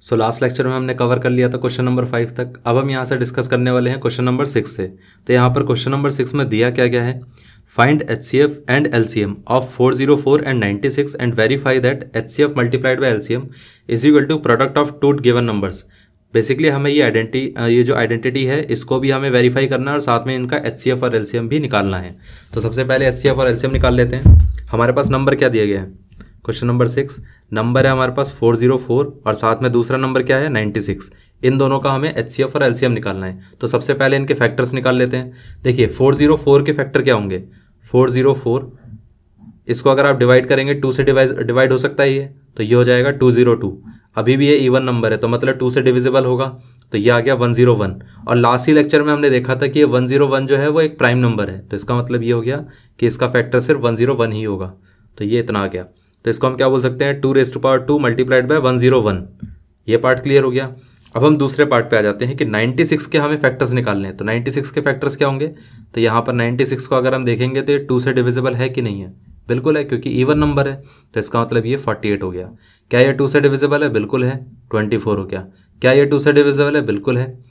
So last lecture में हमने cover कर लिया था क्वेश्चन नंबर 5 तक। अब हम यहाँ से डिस्कस करने वाले हैं क्वेश्चन नंबर 6 से। तो यहाँ पर क्वेश्चन नंबर 6 में दिया क्या क्या है, find HCF and LCM of 404 and 96 and verify that HCF multiplied by LCM is equal to product of two given numbers. Basically हमें ये जो आइडेंटिटी है इसको भी हमें वेरीफाई करना है और साथ में इनका HCF और LCM भी निकालना है। तो सबसे पहले HCF और LCM निकाल लेते हैं। हमारे पास नंबर क्या दिया गया है, क्वेश्चन नंबर 6 नंबर है हमारे पास 404 और साथ में दूसरा नंबर क्या है 96। इन दोनों का हमें HCF और LCM निकालना है। तो सबसे पहले इनके फैक्टर्स निकाल लेते हैं। देखिए 404 के फैक्टर क्या होंगे, 404 इसको अगर आप डिवाइड करेंगे 2 से डिवाइड हो सकता है ये, तो ये हो जाएगा 202। अभी भी ये इवन नंबर है तो मतलब 2 से डिविजिबल होगा, तो ये आ गया 101। और लास्ट ही लेक्चर में हमने देखा था कि ये 101 जो है वो एक प्राइम नंबर है, तो इसका मतलब ये हो गया कि इसका फैक्टर सिर्फ 101 ही होगा। तो ये इतना आ गया, तो इसको हम क्या बोल सकते हैं 2⁻² मल्टीप्लाइड बाय 101। ये पार्ट क्लियर हो गया। अब हम दूसरे पार्ट पे आ जाते हैं कि 96 के हमें फैक्टर्स निकालने हैं। तो 96 के फैक्टर्स क्या होंगे, तो यहाँ पर 96 को अगर हम देखेंगे तो ये 2 से डिविजिबल है कि नहीं है, बिल्कुल है क्योंकि इवन नंबर है, तो इसका मतलब ये 48 हो गया। क्या ये 2 से डिविजिबल है, बिल्कुल है, 24 हो गया। क्या ये 2 से डिविजिबल है, बिल्कुल है।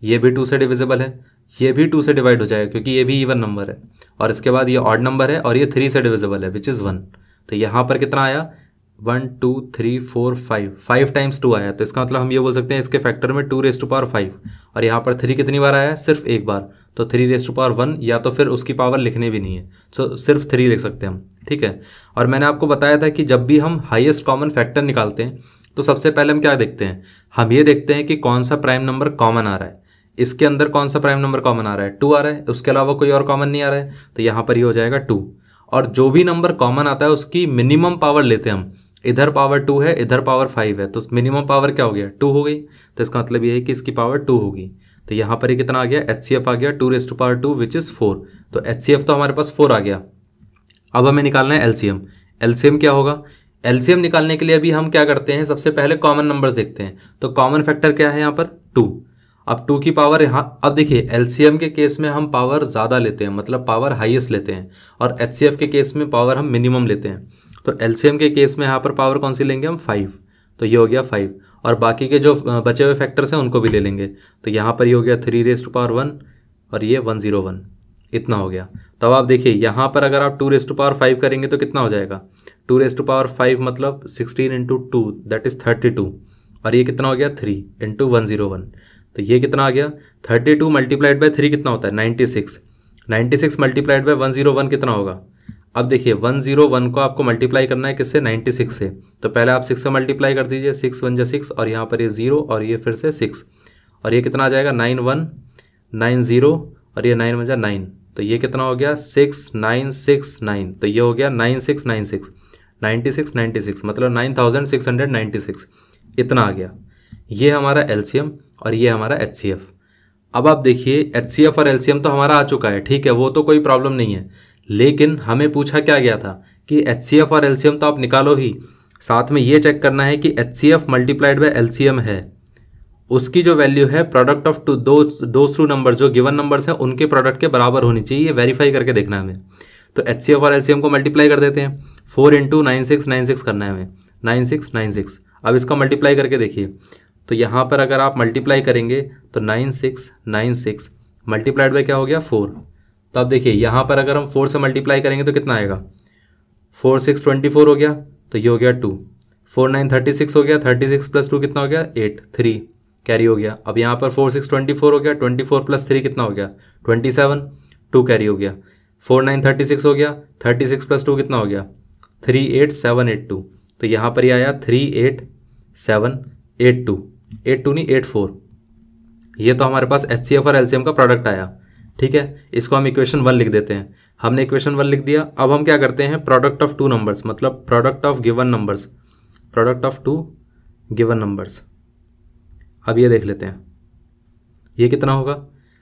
ये भी 2 से डिविजिबल है, ये भी 2 से डिवाइड हो जाएगा क्योंकि ये भी इवन नंबर है। और इसके बाद ये ऑड नंबर है और ये 3 से डिविजिबल है विच इज़ 1। तो यहाँ पर कितना आया 1 2 3 4 5 टाइम्स 2 आया। तो इसका मतलब हम ये बोल सकते हैं इसके फैक्टर में 2⁻5 और यहाँ पर 3 कितनी बार आया है, सिर्फ एक बार, तो 3⁻1 या तो फिर उसकी पावर लिखने भी नहीं है, सो सिर्फ 3 लिख सकते हैं हम, ठीक है। और मैंने आपको बताया था कि जब भी हम हाईएस्ट कॉमन फैक्टर निकालते हैं तो सबसे पहले हम क्या देखते हैं, हम ये देखते हैं कि कौन सा प्राइम नंबर कॉमन आ रहा है। इसके अंदर कौन सा प्राइम नंबर कॉमन आ रहा है, 2 आ रहा है, उसके अलावा कोई और कॉमन नहीं आ रहा है, तो यहाँ पर ये हो जाएगा 2। और जो भी नंबर कॉमन आता है उसकी मिनिमम पावर लेते हैं हम। इधर पावर 2 है, इधर पावर 5 है, तो मिनिमम पावर क्या हो गया 2 हो गई। तो इसका मतलब ये है कि इसकी पावर 2 होगी। तो यहाँ पर ये कितना आ गया, HCF आ गया 2⁻2 विच इज़ 4। तो HCF तो हमारे पास 4 आ गया। अब हमें निकालना है LCM। LCM क्या होगा, LCM निकालने के लिए अभी हम क्या करते हैं, सबसे पहले कॉमन नंबर्स देखते हैं। तो कॉमन फैक्टर क्या है यहाँ पर 2। अब 2 की पावर यहाँ, अब देखिए LCM के केस में हम पावर ज़्यादा लेते हैं, मतलब पावर हाईएस्ट लेते हैं, और HCF के केस में पावर हम मिनिमम लेते हैं। तो LCM के केस में यहाँ पर पावर कौन सी लेंगे हम 5, तो ये हो गया 5। और बाकी के जो बचे हुए फैक्टर्स हैं उनको भी ले लेंगे। तो यहाँ पर ये हो गया 3⁻1 और ये 101, इतना हो गया। तो अब आप देखिए यहाँ पर अगर आप 2⁻5 करेंगे तो कितना हो जाएगा, 2⁻5 मतलब 16 × 2 दैट इज़ 32, और ये कितना हो गया 3 × 101। तो ये कितना आ गया 32 मल्टीप्लाइड बाय 3 कितना होता है 96। 96 मल्टीप्लाइड बाय 101 कितना होगा। अब देखिए 101 को आपको मल्टीप्लाई करना है किससे, 96 से। तो पहले आप 6 से मल्टीप्लाई कर दीजिए, 6 1 6 और यहाँ पर ये 0 और ये फिर से 6, और ये कितना आ जाएगा 9190 और ये 9 1 9। तो ये कितना हो गया 6969। तो ये हो गया 9696 9696 मतलब 9696 इतना आ गया। ये हमारा LCM और ये हमारा HCF। अब आप देखिए HCF और LCM तो हमारा आ चुका है, ठीक है, वो तो कोई प्रॉब्लम नहीं है। लेकिन हमें पूछा क्या गया था कि HCF और LCM तो आप निकालो ही, साथ में ये चेक करना है कि HCF मल्टीप्लाइड बाय LCM है, उसकी जो वैल्यू है प्रोडक्ट ऑफ दो थ्रू नंबर जो गिवन नंबर्स हैं उनके प्रोडक्ट के बराबर होनी चाहिए, ये वेरीफाई करके देखना है हमें। तो HCF और LCM को मल्टीप्लाई कर देते हैं, 4 × 9696 करना है हमें, 9696। अब इसका मल्टीप्लाई करके देखिए, तो यहाँ पर अगर आप मल्टीप्लाई करेंगे तो 9696 मल्टीप्लाइड बाय क्या हो गया 4। तो अब देखिए यहाँ पर अगर हम 4 से मल्टीप्लाई करेंगे तो कितना आएगा, 4 6 24 हो गया, तो ये हो गया 2, 4 9 36 हो गया, 36 + 2 कितना हो गया 8, 3 कैरी हो गया। अब यहाँ पर 4 6 24 हो गया, 24 + 3 कितना हो गया 27, 2 कैरी हो गया। 4 9 36 हो गया, 36 + 2 कितना हो गया 38782। तो यहाँ पर ये आया 38782, 82 नहीं 84। ये तो हमारे पास HCF और LCM का प्रोडक्ट आया, ठीक है। इसको हम इक्वेशन 1 लिख देते हैं। हमने इक्वेशन 1 लिख दिया। अब हम क्या करते हैं, प्रोडक्ट ऑफ 2 नंबर्स मतलब product of given numbers, product of 2 given numbers. अब ये देख लेते हैं ये कितना होगा।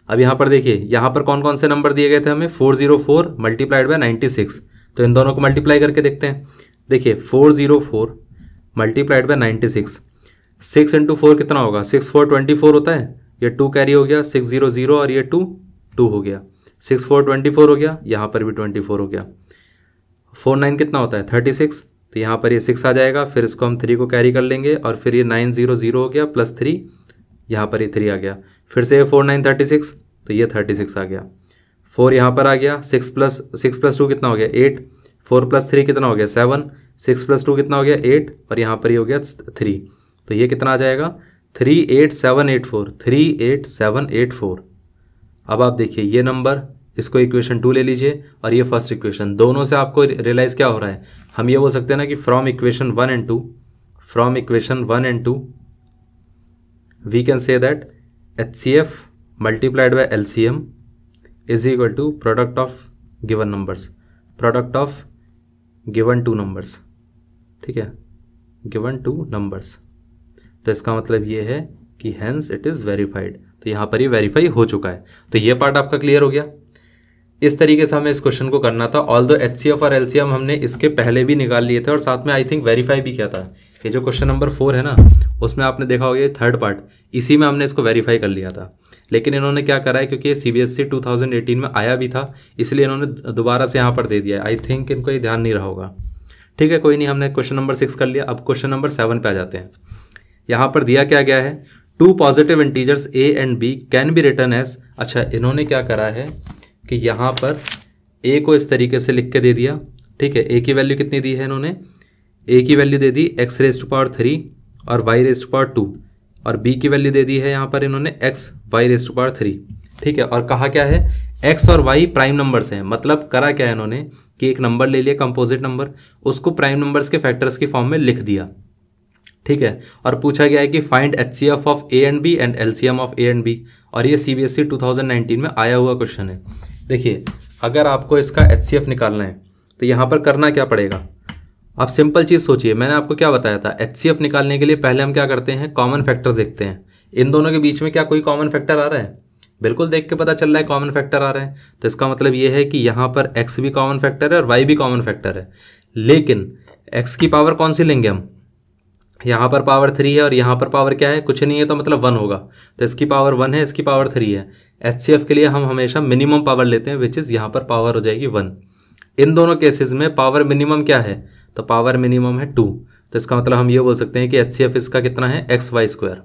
अब यहाँ पर देखिए यहाँ पर कौन कौन से नंबर दिए गए थे हमें, 404 मल्टीप्लाइड बाय 96। तो इन दोनों को मल्टीप्लाई करके देखते हैं। देखिए 404 मल्टीप्लाइड बाय 96, 6 × 4 कितना होगा, 6 4 24 होता है, ये 2 कैरी हो गया, 600 और ये 2 हो गया, 6 4 24 हो गया, यहाँ पर भी 24 हो गया। 4 9 कितना होता है 36, तो यहाँ पर ये 6 आ जाएगा, फिर इसको हम 3 को कैरी कर लेंगे और फिर ये 900 हो गया प्लस 3, यहाँ पर ये 3 आ गया, फिर से ये 4 9 36, तो ये 36 आ गया। 4 यहाँ पर आ गया, 6 प्लस 2 कितना हो गया 8, 4 प्लस 3 कितना हो गया 7, 6 प्लस 2 कितना हो गया 8, और यहाँ पर ये हो गया 3, तो ये कितना आ जाएगा 38784, 38784। अब आप देखिए ये नंबर, इसको इक्वेशन 2 ले लीजिए और ये फर्स्ट इक्वेशन, दोनों से आपको रियलाइज़ क्या हो रहा है, हम ये बोल सकते हैं ना कि from equation 1 and 2 we can say that HCF multiplied by LCM is equal to product of given numbers, product of given 2 numbers, ठीक है, गिवन 2 नंबर्स। तो इसका मतलब ये है कि हेंस इट इज़ वेरीफाइड, तो यहाँ पर ये वेरीफाई हो चुका है। तो ये पार्ट आपका क्लियर हो गया। इस तरीके से हमें इस क्वेश्चन को करना था। ऑल दो HCF और LCM हमने इसके पहले भी निकाल लिए थे और साथ में आई थिंक वेरीफाई भी किया था। ये जो क्वेश्चन नंबर 4 है ना, उसमें आपने देखा होगा ये थर्ड पार्ट, इसी में हमने इसको वेरीफाई कर लिया था। लेकिन इन्होंने क्या करा है, क्योंकि ये CBSE 2018 में आया भी था, इसलिए इन्होंने दोबारा से यहाँ पर दे दिया है। आई थिंक इनको ये ध्यान नहीं रहा होगा। ठीक है, कोई नहीं, हमने क्वेश्चन नंबर 6 कर लिया। अब क्वेश्चन नंबर 7 पे आ जाते हैं। यहाँ पर दिया क्या गया है, 2 positive integers A and B can be written as. अच्छा, इन्होंने क्या करा है कि यहाँ पर A को इस तरीके से लिख के दे दिया। ठीक है, A की वैल्यू कितनी दी है इन्होंने, A की वैल्यू दे दी x⁻³ और y⁻², और B की वैल्यू दे दी है यहाँ पर इन्होंने xy⁻3। ठीक है, और कहा क्या है, x और y प्राइम नंबर्स हैं। मतलब करा क्या है इन्होंने कि एक नंबर ले लिया कंपोजिट नंबर, उसको प्राइम नंबर्स के फैक्टर्स की फॉर्म में लिख दिया। ठीक है, और पूछा गया है कि find HCF of A and B and LCM of A and B, और ये CBSE 2019 में आया हुआ क्वेश्चन है। देखिए, अगर आपको इसका HCF निकालना है तो यहाँ पर करना क्या पड़ेगा, आप सिंपल चीज़ सोचिए। मैंने आपको क्या बताया था, HCF निकालने के लिए पहले हम क्या करते हैं, कॉमन फैक्टर्स देखते हैं। इन दोनों के बीच में क्या कोई कॉमन फैक्टर आ रहा है, बिल्कुल देख के पता चल रहा है कॉमन फैक्टर आ रहे हैं। तो इसका मतलब ये है कि यहाँ पर x भी कॉमन फैक्टर है और y भी कॉमन फैक्टर है। लेकिन x की पावर कौन सी लेंगे हम, यहाँ पर पावर 3 है और यहाँ पर पावर क्या है, कुछ नहीं है, तो मतलब 1 होगा। तो इसकी पावर 1 है, इसकी पावर 3 है। HCF के लिए हम हमेशा मिनिमम पावर लेते हैं, विच इज़ यहाँ पर पावर हो जाएगी 1। इन दोनों केसेस में पावर मिनिमम क्या है, तो पावर मिनिमम है 2। तो इसका मतलब हम ये बोल सकते हैं कि HCF इसका कितना है, xy²।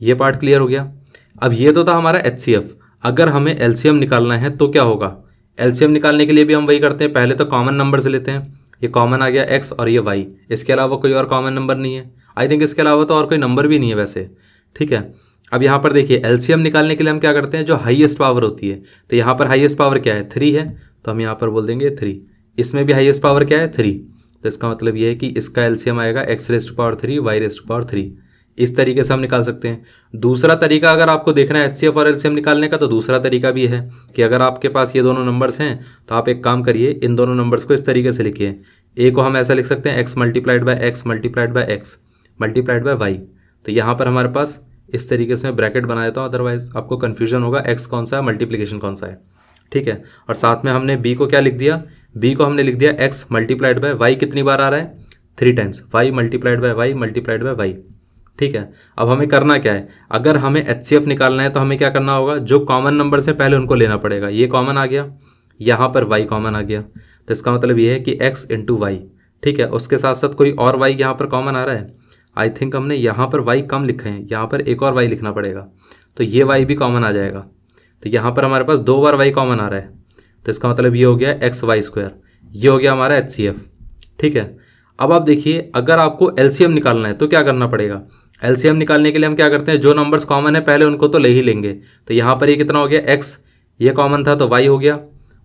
ये पार्ट क्लियर हो गया। अब ये तो था हमारा HCF। अगर हमें LCM निकालना है तो क्या होगा, LCM निकालने के लिए भी हम वही करते हैं, पहले तो कॉमन नंबर से लेते हैं। ये कॉमन आ गया x और ये y, इसके अलावा कोई और कॉमन नंबर नहीं है। आई थिंक इसके अलावा तो और कोई नंबर भी नहीं है वैसे। ठीक है, अब यहाँ पर देखिए LCM निकालने के लिए हम क्या करते हैं, जो हाईएस्ट पावर होती है। तो यहाँ पर हाईएस्ट पावर क्या है, 3 है, तो हम यहाँ पर बोल देंगे 3। इसमें भी हाईएस्ट पावर क्या है, 3। तो इसका मतलब ये है कि इसका LCM आएगा x⁻3 y⁻3। इस तरीके से हम निकाल सकते हैं। दूसरा तरीका अगर आपको देखना है HCF और LCM निकालने का, तो दूसरा तरीका भी है कि अगर आपके पास ये दोनों नंबर्स हैं तो आप एक काम करिए, इन दोनों नंबर्स को इस तरीके से लिखिए। A को हम ऐसा लिख सकते हैं x⁻x⁻y। तो यहाँ पर हमारे पास इस तरीके से मैं ब्रैकेट बना देता हूँ, अदरवाइज आपको कन्फ्यूजन होगा x कौन सा है, मल्टीप्लिकेशन कौन सा है। ठीक है, और साथ में हमने b को क्या लिख दिया, b को हमने लिख दिया x⁻y कितनी बार आ रहा है, 3 टाइम्स, y⁻y। ठीक है, अब हमें करना क्या है, अगर हमें HCF निकालना है तो हमें क्या करना होगा, जो कॉमन नंबर से पहले उनको लेना पड़ेगा। ये कॉमन आ गया, यहाँ पर y कॉमन आ गया, तो इसका मतलब ये है कि x × y। ठीक है, उसके साथ साथ कोई और y यहाँ पर कॉमन आ रहा है। आई थिंक हमने यहाँ पर y कम लिखे हैं, यहाँ पर एक और y लिखना पड़ेगा, तो ये y भी कॉमन आ जाएगा। तो यहाँ पर हमारे पास 2 बार y कॉमन आ रहा है, तो इसका मतलब ये हो गया xy²। ये हो गया हमारा HCF। ठीक है, अब आप देखिए, अगर आपको LCM निकालना है तो क्या करना पड़ेगा। LCM निकालने के लिए हम क्या करते हैं, जो नंबर्स कॉमन है पहले उनको तो ले ही लेंगे। तो यहाँ पर ये कितना हो गया, x, ये कॉमन था तो y हो गया,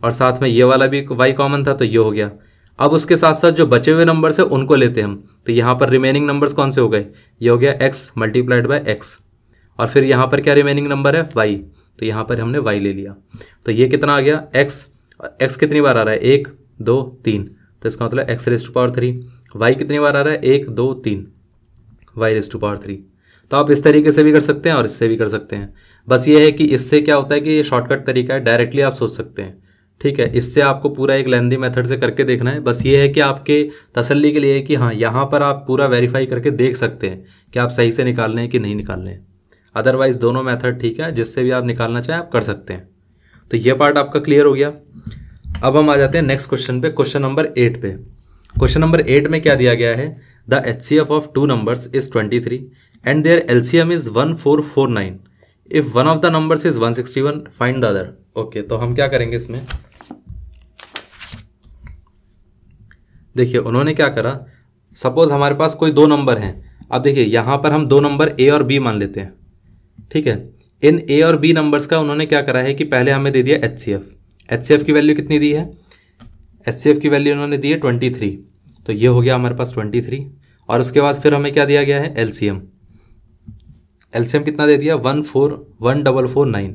और साथ में ये वाला भी y कॉमन था तो ये हो गया। अब उसके साथ साथ जो बचे हुए नंबर्स है उनको लेते हैं हम। तो यहाँ पर रिमेनिंग नंबर्स कौन से हो गए, ये हो गया x⁻x, और फिर यहाँ पर क्या रिमेनिंग नंबर है, y। तो यहाँ पर हमने y ले लिया, तो ये कितना आ गया, x कितनी बार आ रहा है, 1 2 3, तो इसका मतलब x⁻3। y कितनी बार आ रहा है, 1 2 3, y⁻3। तो आप इस तरीके से भी कर सकते हैं और इससे भी कर सकते हैं। बस ये है कि इससे क्या होता है कि ये शॉर्टकट तरीका है, डायरेक्टली आप सोच सकते हैं। ठीक है, इससे आपको पूरा एक लेंदी मेथड से करके देखना है। बस ये है कि आपके तसल्ली के लिए कि हाँ, यहाँ पर आप पूरा वेरीफाई करके देख सकते हैं कि आप सही से निकाल रहे हैं कि नहीं निकाल रहे हैं। अदरवाइज दोनों मेथड ठीक है, जिससे भी आप निकालना चाहें आप कर सकते हैं। तो ये पार्ट आपका क्लियर हो गया। अब हम आ जाते हैं नेक्स्ट क्वेश्चन पे, क्वेश्चन नंबर 8 पे। क्वेश्चन नंबर 8 में क्या दिया गया है, the HCF of two numbers is 23 and their LCM is 1449, if one of the numbers is 161 find the other. Okay, तो हम क्या करेंगे इसमें, देखिए उन्होंने क्या करा, सपोज हमारे पास कोई दो नंबर हैं। अब देखिए यहाँ पर हम दो नंबर ए और बी मान लेते हैं, ठीक है। इन ए और बी नंबर्स का उन्होंने क्या करा है कि पहले हमें दे दिया HCF की वैल्यू कितनी दी है, HCF की वैल्यू उन्होंने दी है 23, तो ये हो गया हमारे पास 23। और उसके बाद फिर हमें क्या दिया गया है, LCM कितना दे दिया 1449,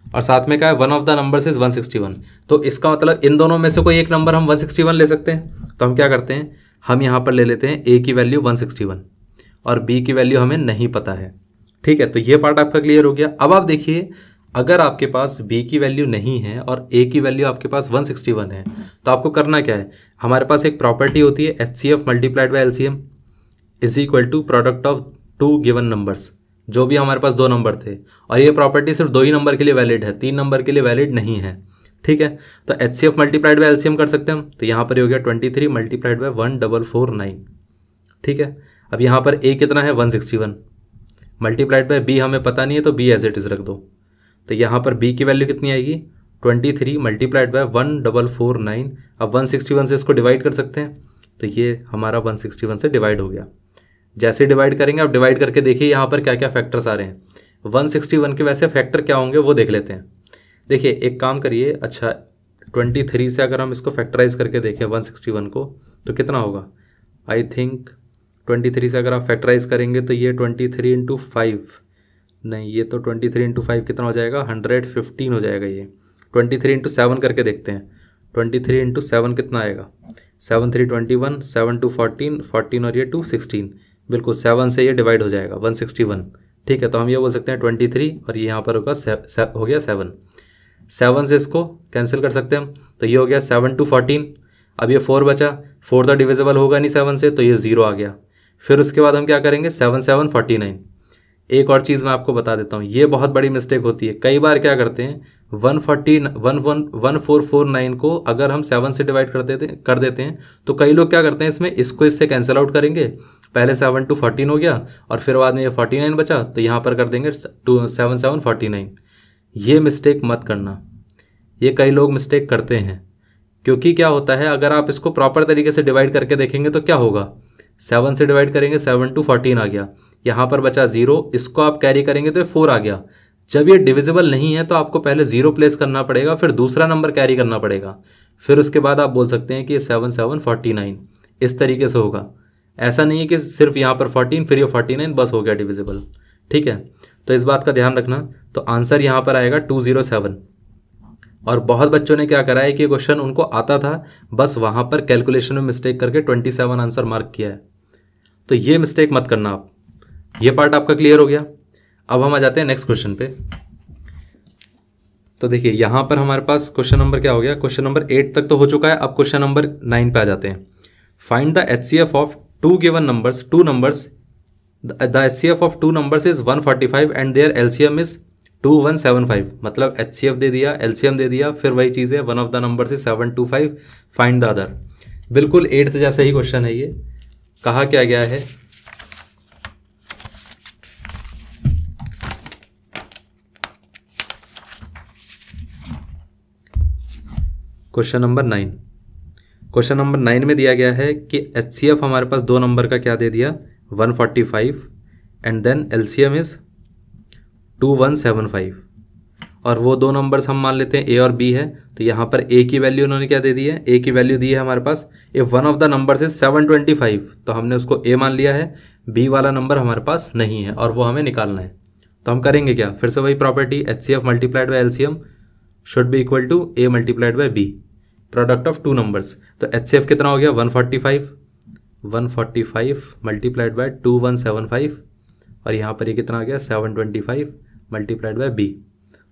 और साथ में क्या है, one of the numbers is 161। तो इसका मतलब इन दोनों में से कोई एक नंबर हम 161 ले सकते हैं। तो हम क्या करते हैं, हम यहाँ पर ले लेते हैं ए की वैल्यू 161 और बी की वैल्यू हमें नहीं पता है, ठीक है। तो ये पार्ट आपका क्लियर हो गया। अब आप देखिए, अगर आपके पास बी की वैल्यू नहीं है और ए की वैल्यू आपके पास 161 है, तो आपको करना क्या है, हमारे पास एक प्रॉपर्टी होती है HCF multiplied by LCM is equal to product of two given numbers. जो भी हमारे पास दो नंबर थे, और ये प्रॉपर्टी सिर्फ दो ही नंबर के लिए वैलिड है, तीन नंबर के लिए वैलिड नहीं है, ठीक है। तो HCF मल्टीप्लाइड बाय LCM कर सकते हैं हम। तो यहाँ पर ये हो गया 23 मल्टीप्लाइड बाय 1449, ठीक है। अब यहाँ पर ए कितना है 161 मल्टीप्लाइड बाय बी हमें पता नहीं है, तो बी एज इट इज रख दो। तो यहाँ पर बी की वैल्यू कितनी आएगी 23 मल्टीप्लाइड बाय 1449। अब 161 से इसको डिवाइड कर सकते हैं, तो ये हमारा 161 से डिवाइड हो गया। जैसे डिवाइड करेंगे, आप डिवाइड करके देखिए यहाँ पर क्या क्या फैक्टर्स आ रहे हैं। 161 के वैसे फैक्टर क्या होंगे वो देख लेते हैं। देखिए एक काम करिए, अच्छा 23 से अगर हम इसको फैक्टराइज करके देखें 161 को, तो कितना होगा, आई थिंक 23 से अगर आप फैक्टराइज करेंगे तो ये 23 इंटू 5 नहीं, ये तो 23 इंटू 5 कितना हो जाएगा 115 हो जाएगा। ये 23 इंटू 7 करके देखते हैं, 23 इंटू 7 कितना आएगा, 7 3 21, 7 2 14, 14 और ये 2 16, बिल्कुल 7 से ये डिवाइड हो जाएगा 161, ठीक है। तो हम ये बोल सकते हैं 23 और ये यहाँ पर होगा हो गया 7 से इसको कैंसिल कर सकते हैं हम, तो ये हो गया 7 2 14। अब ये 4 बचा, 4 तो डिविजिबल होगा नहीं 7 से, तो ये 0 आ गया। फिर उसके बाद हम क्या करेंगे 7 7 49। एक और चीज़ मैं आपको बता देता हूँ, ये बहुत बड़ी मिस्टेक होती है। कई बार क्या करते हैं 1449 को अगर हम 7 से डिवाइड कर देते हैं, तो कई लोग क्या करते हैं इसमें इसको इससे कैंसिल आउट करेंगे। पहले 7 2 14 हो गया और फिर बाद में ये 49 बचा, तो यहाँ पर कर देंगे 7 7 49। ये मिस्टेक मत करना, ये कई लोग मिस्टेक करते हैं। क्योंकि क्या होता है, अगर आप इसको प्रॉपर तरीके से डिवाइड करके देखेंगे तो क्या होगा, 7 से डिवाइड करेंगे 7 2 14 आ गया, यहाँ पर बचा 0, इसको आप कैरी करेंगे तो 4 आ गया। जब ये डिविजिबल नहीं है तो आपको पहले 0 प्लेस करना पड़ेगा, फिर दूसरा नंबर कैरी करना पड़ेगा, फिर उसके बाद आप बोल सकते हैं कि 7 7 49। इस तरीके से होगा, ऐसा नहीं है कि सिर्फ यहाँ पर 14 फिर ये 49 बस हो गया डिविजिबल, ठीक है। तो इस बात का ध्यान रखना। तो आंसर यहाँ पर आएगा 207। और बहुत बच्चों ने क्या करा है कि क्वेश्चन उनको आता था, बस वहाँ पर कैलकुलेशन में मिस्टेक करके 27 आंसर मार्क किया है। तो ये मिस्टेक मत करना आप। ये पार्ट आपका क्लियर हो गया। अब हम आ जाते हैं नेक्स्ट क्वेश्चन पे। तो देखिए यहाँ पर हमारे पास क्वेश्चन नंबर क्या हो गया, क्वेश्चन नंबर 8 तक तो हो चुका है। अब क्वेश्चन नंबर 9 पे आ जाते हैं। Find the HCF of two given numbers, the HCF of two numbers is 145 and their LCM is 2175। मतलब HCF दे दिया, LCM दे दिया, फिर वही चीज़ है, one of the numbers is 725, find the other. बिल्कुल 8th जैसा ही क्वेश्चन है ये। कहा क्या गया है, क्वेश्चन नंबर 9। क्वेश्चन नंबर 9 में दिया गया है कि HCF हमारे पास दो नंबर का क्या दे दिया 145 एंड देन LCM इज 2175। और वो दो नंबर्स हम मान लेते हैं A और B है। तो यहाँ पर A की वैल्यू उन्होंने क्या दे दी है, A की वैल्यू दी है हमारे पास, if one of the numbers is 725, तो हमने उसको A मान लिया है। B वाला नंबर हमारे पास नहीं है और वो हमें निकालना है। तो हम करेंगे क्या, फिर से वही property, HCF multiplied by LCM should be equal to A multiplied by B, product of two numbers. तो HCF कितना हो गया 145 मल्टीप्लाइड बाय 2175, और यहाँ पर ये कितना आ गया 725 मल्टीप्लाइड बाय B।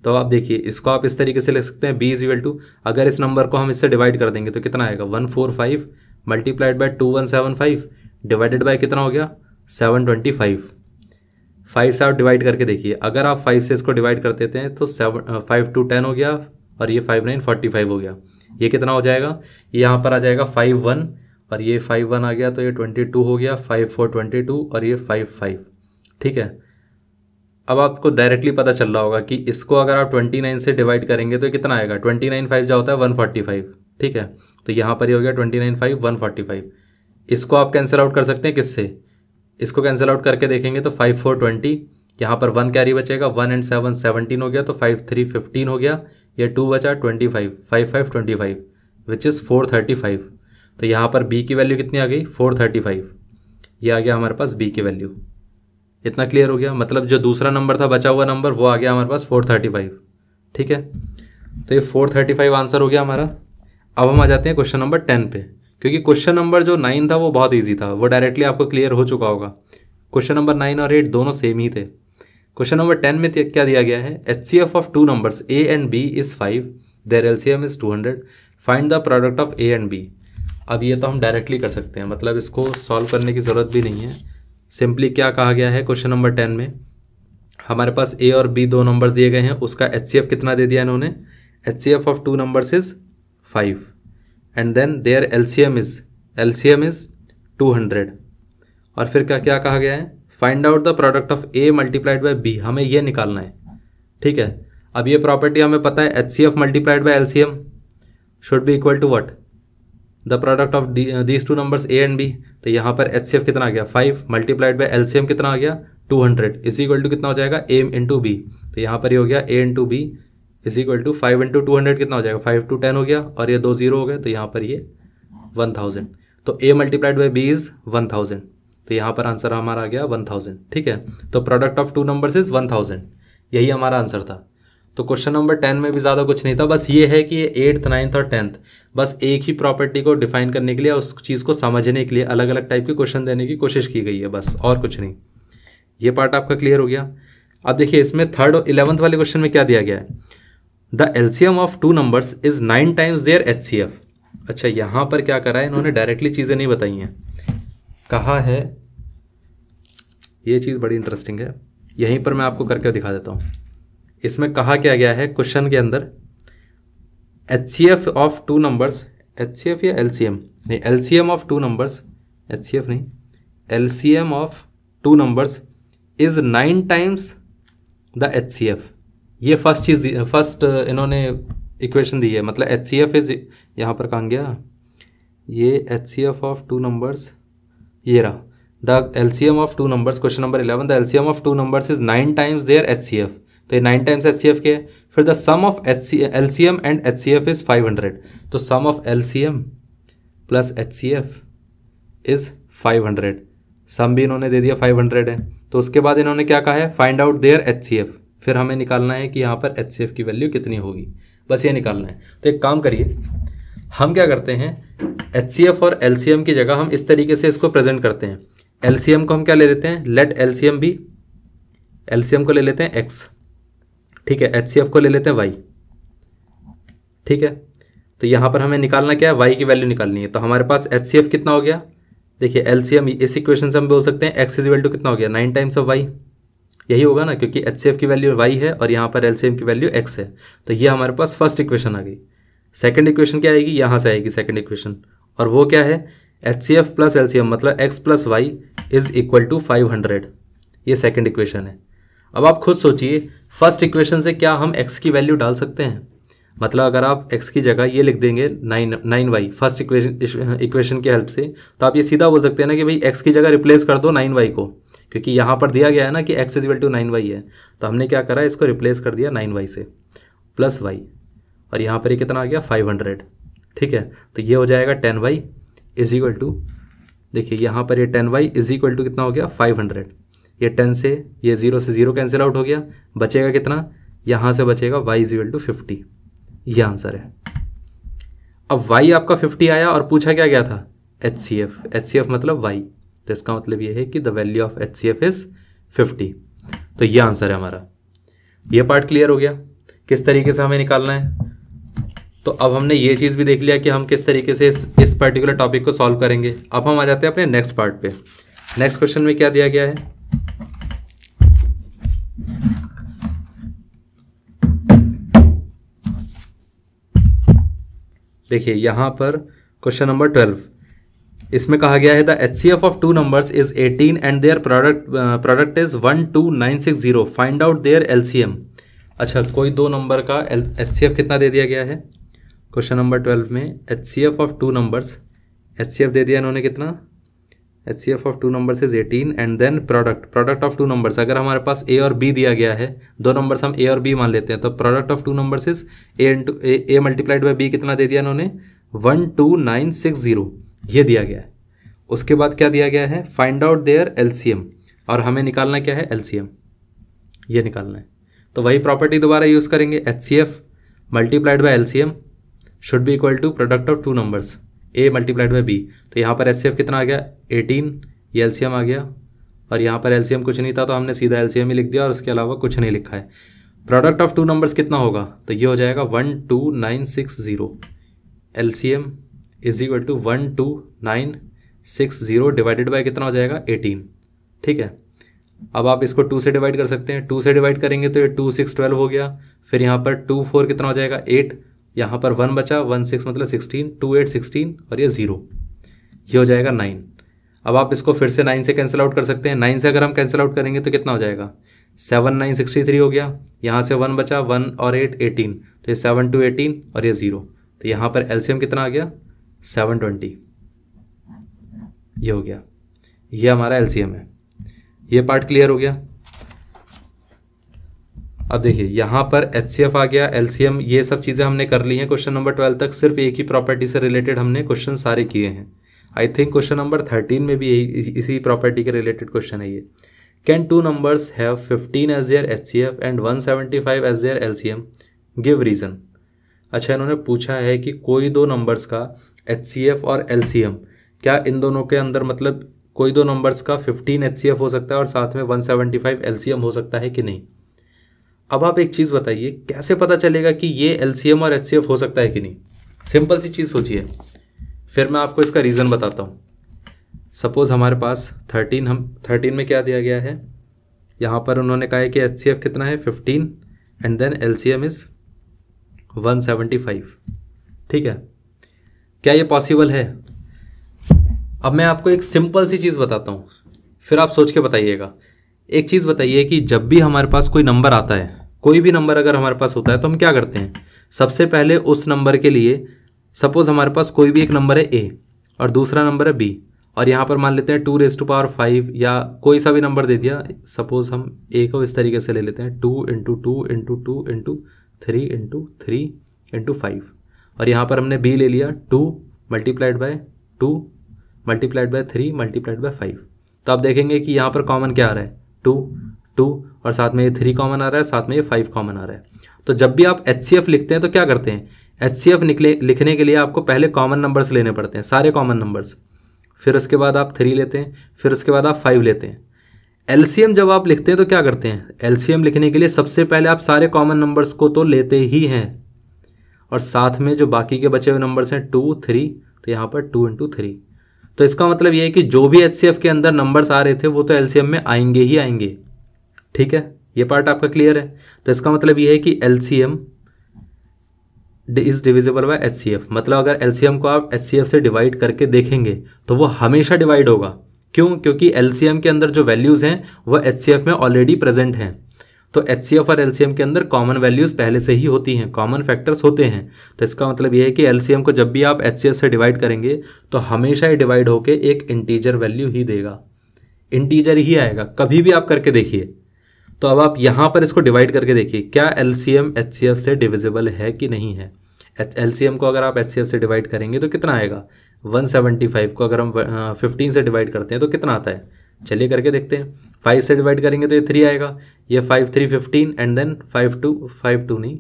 तो आप देखिए इसको आप इस तरीके से लिख सकते हैं, B इज इक्वल टू, अगर इस नंबर को हम इससे डिवाइड कर देंगे तो कितना आएगा 145 मल्टीप्लाइड बाय 2175 डिवाइडेड बाय कितना हो गया 725। 5 से आप डिवाइड करके देखिए, अगर आप 5 से इसको डिवाइड कर देते हैं तो 5 2 10 हो गया और ये 5 9 45 हो गया। ये कितना हो जाएगा, ये यहाँ पर आ जाएगा 5 1 और ये 5 1 आ गया तो ये 22 हो गया, 5 4 22 और ये 5 5। ठीक है, अब आपको डायरेक्टली पता चल रहा होगा कि इसको अगर आप 29 से डिवाइड करेंगे तो कितना आएगा, 29 5 जो होता है 145। ठीक है, तो यहाँ पर ये हो गया 29 5 145। इसको आप कैंसिल आउट कर सकते हैं किससे, इसको कैंसिल आउट करके देखेंगे तो 5 4 20, यहाँ पर 1 कैरी बचेगा, 1 एंड 7 17 हो गया, तो 5 3 15 हो गया, ये 2 बचा 25, 5 5 25 विच इज़ 435। तो यहाँ पर b की वैल्यू कितनी आ गई, 435। ये आ गया हमारे पास b की वैल्यू। इतना क्लियर हो गया, मतलब जो दूसरा नंबर था बचा हुआ नंबर वो आ गया हमारे पास 435। ठीक है, तो ये 435 आंसर हो गया हमारा। अब हम आ जाते हैं क्वेश्चन नंबर 10 पे, क्योंकि क्वेश्चन नंबर जो 9 था वो बहुत ईजी था, वो डायरेक्टली आपको क्लियर हो चुका होगा। क्वेश्चन नंबर 9 और 8 दोनों सेम ही थे। क्वेश्चन नंबर 10 में क्या दिया गया है, HCF of two numbers A and B is 5, their LCM is 200, find the product of A and B। अब ये तो हम डायरेक्टली कर सकते हैं, मतलब इसको सॉल्व करने की ज़रूरत भी नहीं है। सिंपली क्या कहा गया है क्वेश्चन नंबर 10 में, हमारे पास A और B दो नंबर्स दिए गए हैं, उसका HCF कितना दे दिया इन्होंने, HCF of two numbers is 5 and then their LCM is 200। और फिर क्या क्या कहा गया है, find out the product of A multiplied by B, हमें ये निकालना है। ठीक है, अब ये प्रॉपर्टी हमें पता है, HCF multiplied by LCM should be equal to what, the product of these two numbers A and B। तो यहाँ पर HCF कितना आ गया 5 मल्टीप्लाइड बाय LCM कितना आ गया 200 इज इक्वल टू कितना हो जाएगा A इंटू B। तो यहाँ पर ये हो गया A into B is equal to 5 into 200 कितना हो जाएगा 5 2 10 हो गया, और ये 2 0 हो गए, तो यहाँ पर ये 1000। तो A multiplied by B is 1000, तो यहाँ पर आंसर हमारा आ गया 1000। ठीक है, तो product of two numbers is 1000, यही हमारा आंसर था। तो क्वेश्चन नंबर 10 में भी ज़्यादा कुछ नहीं था, बस ये है कि ये 8th 9th और 10th बस एक ही प्रॉपर्टी को डिफाइन करने के लिए, उस चीज़ को समझने के लिए अलग अलग टाइप के क्वेश्चन देने की कोशिश की गई है, बस और कुछ नहीं। ये पार्ट आपका क्लियर हो गया। अब देखिए इसमें 3rd और 11th वाले क्वेश्चन में क्या दिया गया है, the LCM of two numbers is 9 times their HCF। अच्छा, यहाँ पर क्या करा है इन्होंने, डायरेक्टली चीज़ें नहीं बताई हैं, कहा है, ये चीज़ बड़ी इंटरेस्टिंग है, यहीं पर मैं आपको करके दिखा देता हूँ। इसमें कहा क्या गया है क्वेश्चन के अंदर, HCF of two numbers, HCF या LCM नहीं, LCM of two numbers, HCF नहीं, LCM of two numbers is 9 times the HCF। ये फर्स्ट चीज़, फर्स्ट इन्होंने इक्वेशन दी है, मतलब HCF इज, यहाँ पर कहाँ गया ये, HCF ऑफ टू नंबर्स, ये रहा, the LCM of two numbers, question number 11, the LCM of two numbers is 9 times their HCF। तो ये 9 टाइम्स HCF के, फिर the sum of LCM and HCF is 500। तो sum of LCM plus HCF is 500, sum भी इन्होंने दे दिया 500 है। तो उसके बाद इन्होंने क्या कहा है, फाइंड आउट देयर HCF, फिर हमें निकालना है कि यहाँ पर HCF की वैल्यू कितनी होगी, बस ये निकालना है। तो एक काम करिए, हम क्या करते हैं, HCF और LCM की जगह हम इस तरीके से इसको प्रेजेंट करते हैं। LCM को हम क्या ले लेते हैं, लेट LCM भी, LCM को ले लेते हैं x, ठीक है, HCF को ले लेते हैं y। ठीक है, तो यहाँ पर हमें निकालना क्या है, y की वैल्यू निकालनी है। तो हमारे पास HCF कितना हो गया, देखिए LCM इस इक्वेशन से हम बोल सकते हैं x इज इक्वल टू कितना हो गया 9 टाइम्स ऑफ y, यही होगा ना, क्योंकि HCF की वैल्यू y है और यहाँ पर LCM की वैल्यू x है। तो ये हमारे पास फर्स्ट इक्वेशन आ गई। सेकंड इक्वेशन क्या आएगी, यहाँ से आएगी सेकंड इक्वेशन, और वो क्या है, HCF प्लस LCM मतलब x plus y is equal to 500, ये सेकंड इक्वेशन है। अब आप खुद सोचिए, फर्स्ट इक्वेशन से क्या हम x की वैल्यू डाल सकते हैं, मतलब अगर आप x की जगह ये लिख देंगे 9y फर्स्ट इक्वेशन की हेल्प से, तो आप ये सीधा बोल सकते हैं ना कि भाई x की जगह रिप्लेस कर दो 9y को, क्योंकि यहाँ पर दिया गया है ना कि x is equal to 9y है। तो हमने क्या करा, इसको रिप्लेस कर दिया 9y से प्लस y, और यहाँ पर ये कितना आ गया 500। ठीक है, तो ये हो जाएगा 10y इज इक्वल टू, देखिए यहाँ पर ये 10y इज इक्वल टू कितना हो गया 500। ये 10 से ये 0 से 0 कैंसिल आउट हो गया, बचेगा कितना, यहाँ से बचेगा y इज इक्वल टू 50, ये आंसर है। अब y आपका 50 आया और पूछा क्या गया था, HCF मतलब y, तो इसका मतलब ये है कि the value of HCF is 50। तो ये आंसर है हमारा। ये पार्ट क्लियर हो गया किस तरीके से हमें निकालना है। तो अब हमने ये चीज़ भी देख लिया कि हम किस तरीके से इस पर्टिकुलर टॉपिक को सॉल्व करेंगे। अब हम आ जाते हैं अपने नेक्स्ट पार्ट पे। नेक्स्ट क्वेश्चन में क्या दिया गया है, देखिए यहाँ पर क्वेश्चन नंबर 12, इसमें कहा गया है the HCF of two numbers is 18 and their product is 12960, find out their LCM। अच्छा, कोई दो नंबर का HCF कितना दे दिया गया है क्वेश्चन नंबर 12 में, HCF of two numbers, HCF दे दिया इन्होंने कितना, HCF of two numbers is 18 and then product of two numbers, अगर हमारे पास A और B दिया गया है, दो नंबर्स हम A और B मान लेते हैं, तो product of two numbers is A multiplied by B कितना दे दिया इन्होंने 12960, ये दिया गया है। उसके बाद क्या दिया गया है, फाइंड आउट देयर LCM, और हमें निकालना क्या है LCM, ये निकालना है। तो वही प्रॉपर्टी दोबारा यूज करेंगे, HCF multiplied by LCM should be equal to product of two numbers A multiplied by B। तो यहाँ पर HCF कितना आ गया 18, ये LCM आ गया, और यहाँ पर LCM कुछ नहीं था तो हमने सीधा LCM ही लिख दिया और उसके अलावा कुछ नहीं लिखा है। प्रोडक्ट ऑफ टू नंबर्स कितना होगा, तो ये हो जाएगा 12960, LCM is equal to 12960 divided by कितना हो जाएगा 18, ठीक है। अब आप इसको 2 से डिवाइड कर सकते हैं, 2 से डिवाइड करेंगे तो ये 2 6 12 हो गया, फिर यहाँ पर 2 4 कितना हो जाएगा 8, यहाँ पर 1 बचा, 1 6 मतलब 16, 2 8 16 और ये 0, ये हो जाएगा 9। अब आप इसको फिर से 9 से कैंसिल आउट कर सकते हैं, 9 से अगर हम कैंसिल आउट करेंगे तो कितना हो जाएगा 7 9 63 हो गया, यहाँ से 1 बचा, 1 और 8 18, तो ये 7 2 18 और ये 0, तो यहाँ पर LCM कितना आ गया 720, ये हो गया, ये हमारा LCM है। ये पार्ट क्लियर हो गया। अब देखिए यहाँ पर HCF आ गया, LCM, ये सब चीज़ें हमने कर ली हैं क्वेश्चन नंबर 12 तक, सिर्फ एक ही प्रॉपर्टी से रिलेटेड हमने क्वेश्चन सारे किए हैं। आई थिंक क्वेश्चन नंबर 13 में भी इसी प्रॉपर्टी के रिलेटेड क्वेश्चन है ये। Can two numbers have 15 as their HCF and 175 as their LCM, give reason. अच्छा, इन्होंने पूछा है कि कोई दो नंबर्स का HCF और LCM, क्या इन दोनों के अंदर मतलब कोई दो नंबर्स का 15 HCF हो सकता है और साथ में 175 LCM हो सकता है कि नहीं। अब आप एक चीज़ बताइए, कैसे पता चलेगा कि ये LCM और HCF हो सकता है कि नहीं। सिंपल सी चीज़ सोचिए, फिर मैं आपको इसका रीज़न बताता हूँ। सपोज़ हमारे पास 13 में क्या दिया गया है, यहाँ पर उन्होंने कहा है कि HCF कितना है 15 एंड देन LCM इज़ 175, ठीक है। क्या ये पॉसिबल है? अब मैं आपको एक सिंपल सी चीज़ बताता हूँ, फिर आप सोच के बताइएगा। एक चीज़ बताइए कि जब भी हमारे पास कोई नंबर आता है, कोई भी नंबर अगर हमारे पास होता है तो हम क्या करते हैं, सबसे पहले उस नंबर के लिए, सपोज़ हमारे पास कोई भी एक नंबर है A और दूसरा नंबर है B, और यहाँ पर मान लेते हैं 2⁵ या कोई सा भी नंबर दे दिया। सपोज़ हम A को इस तरीके से ले लेते हैं 2 × 2 × 2 × 3 × 3 × 5, और यहाँ पर हमने B ले लिया 2 multiplied by 2 multiplied by 3 multiplied bye 5। तो आप देखेंगे कि यहाँ पर कॉमन क्या आ रहा है 2 2, और साथ में ये 3 कॉमन आ रहा है, साथ में ये 5 कॉमन आ रहा है। तो जब भी आप HCF लिखते हैं तो क्या करते हैं, HCF लिखने के लिए आपको पहले कॉमन नंबर्स लेने पड़ते हैं, सारे कॉमन नंबर्स, फिर उसके बाद आप 3 लेते हैं, फिर उसके बाद आप 5 लेते हैं। LCM जब आप लिखते हैं तो क्या करते हैं, LCM लिखने के लिए सबसे पहले आप सारे कॉमन नंबर्स को तो लेते ही हैं, और साथ में जो बाकी के बचे हुए नंबर्स हैं 2 3, तो यहाँ पर 2 × 3। तो इसका मतलब ये है कि जो भी HCF के अंदर नंबर्स आ रहे थे वो तो LCM में आएंगे ही आएंगे, ठीक है। ये पार्ट आपका क्लियर है। तो इसका मतलब ये है कि LCM is divisible bye HCF, मतलब अगर LCM को आप HCF से डिवाइड करके देखेंगे तो वो हमेशा डिवाइड होगा। क्यों? क्योंकि LCM के अंदर जो वैल्यूज़ हैं वो HCF में ऑलरेडी प्रेजेंट हैं। तो HCF और LCM के अंदर कॉमन वैल्यूज़ पहले से ही होती हैं, कॉमन फैक्टर्स होते हैं। तो इसका मतलब ये है कि LCM को जब भी आप HCF से डिवाइड करेंगे तो हमेशा ही डिवाइड होके एक इंटीजर वैल्यू ही देगा, इंटीजर ही आएगा, कभी भी आप करके देखिए। तो अब आप यहाँ पर इसको डिवाइड करके देखिए, क्या LCM HCF से डिविजिबल है कि नहीं है। LCM को अगर आप HCF से डिवाइड करेंगे तो कितना आएगा, 175 को अगर हम 15 से डिवाइड करते हैं तो कितना आता है, चलिए करके देखते हैं। 5 से डिवाइड करेंगे तो ये 3 आएगा, ये 5 3 15 एंड देन 5 2 नहीं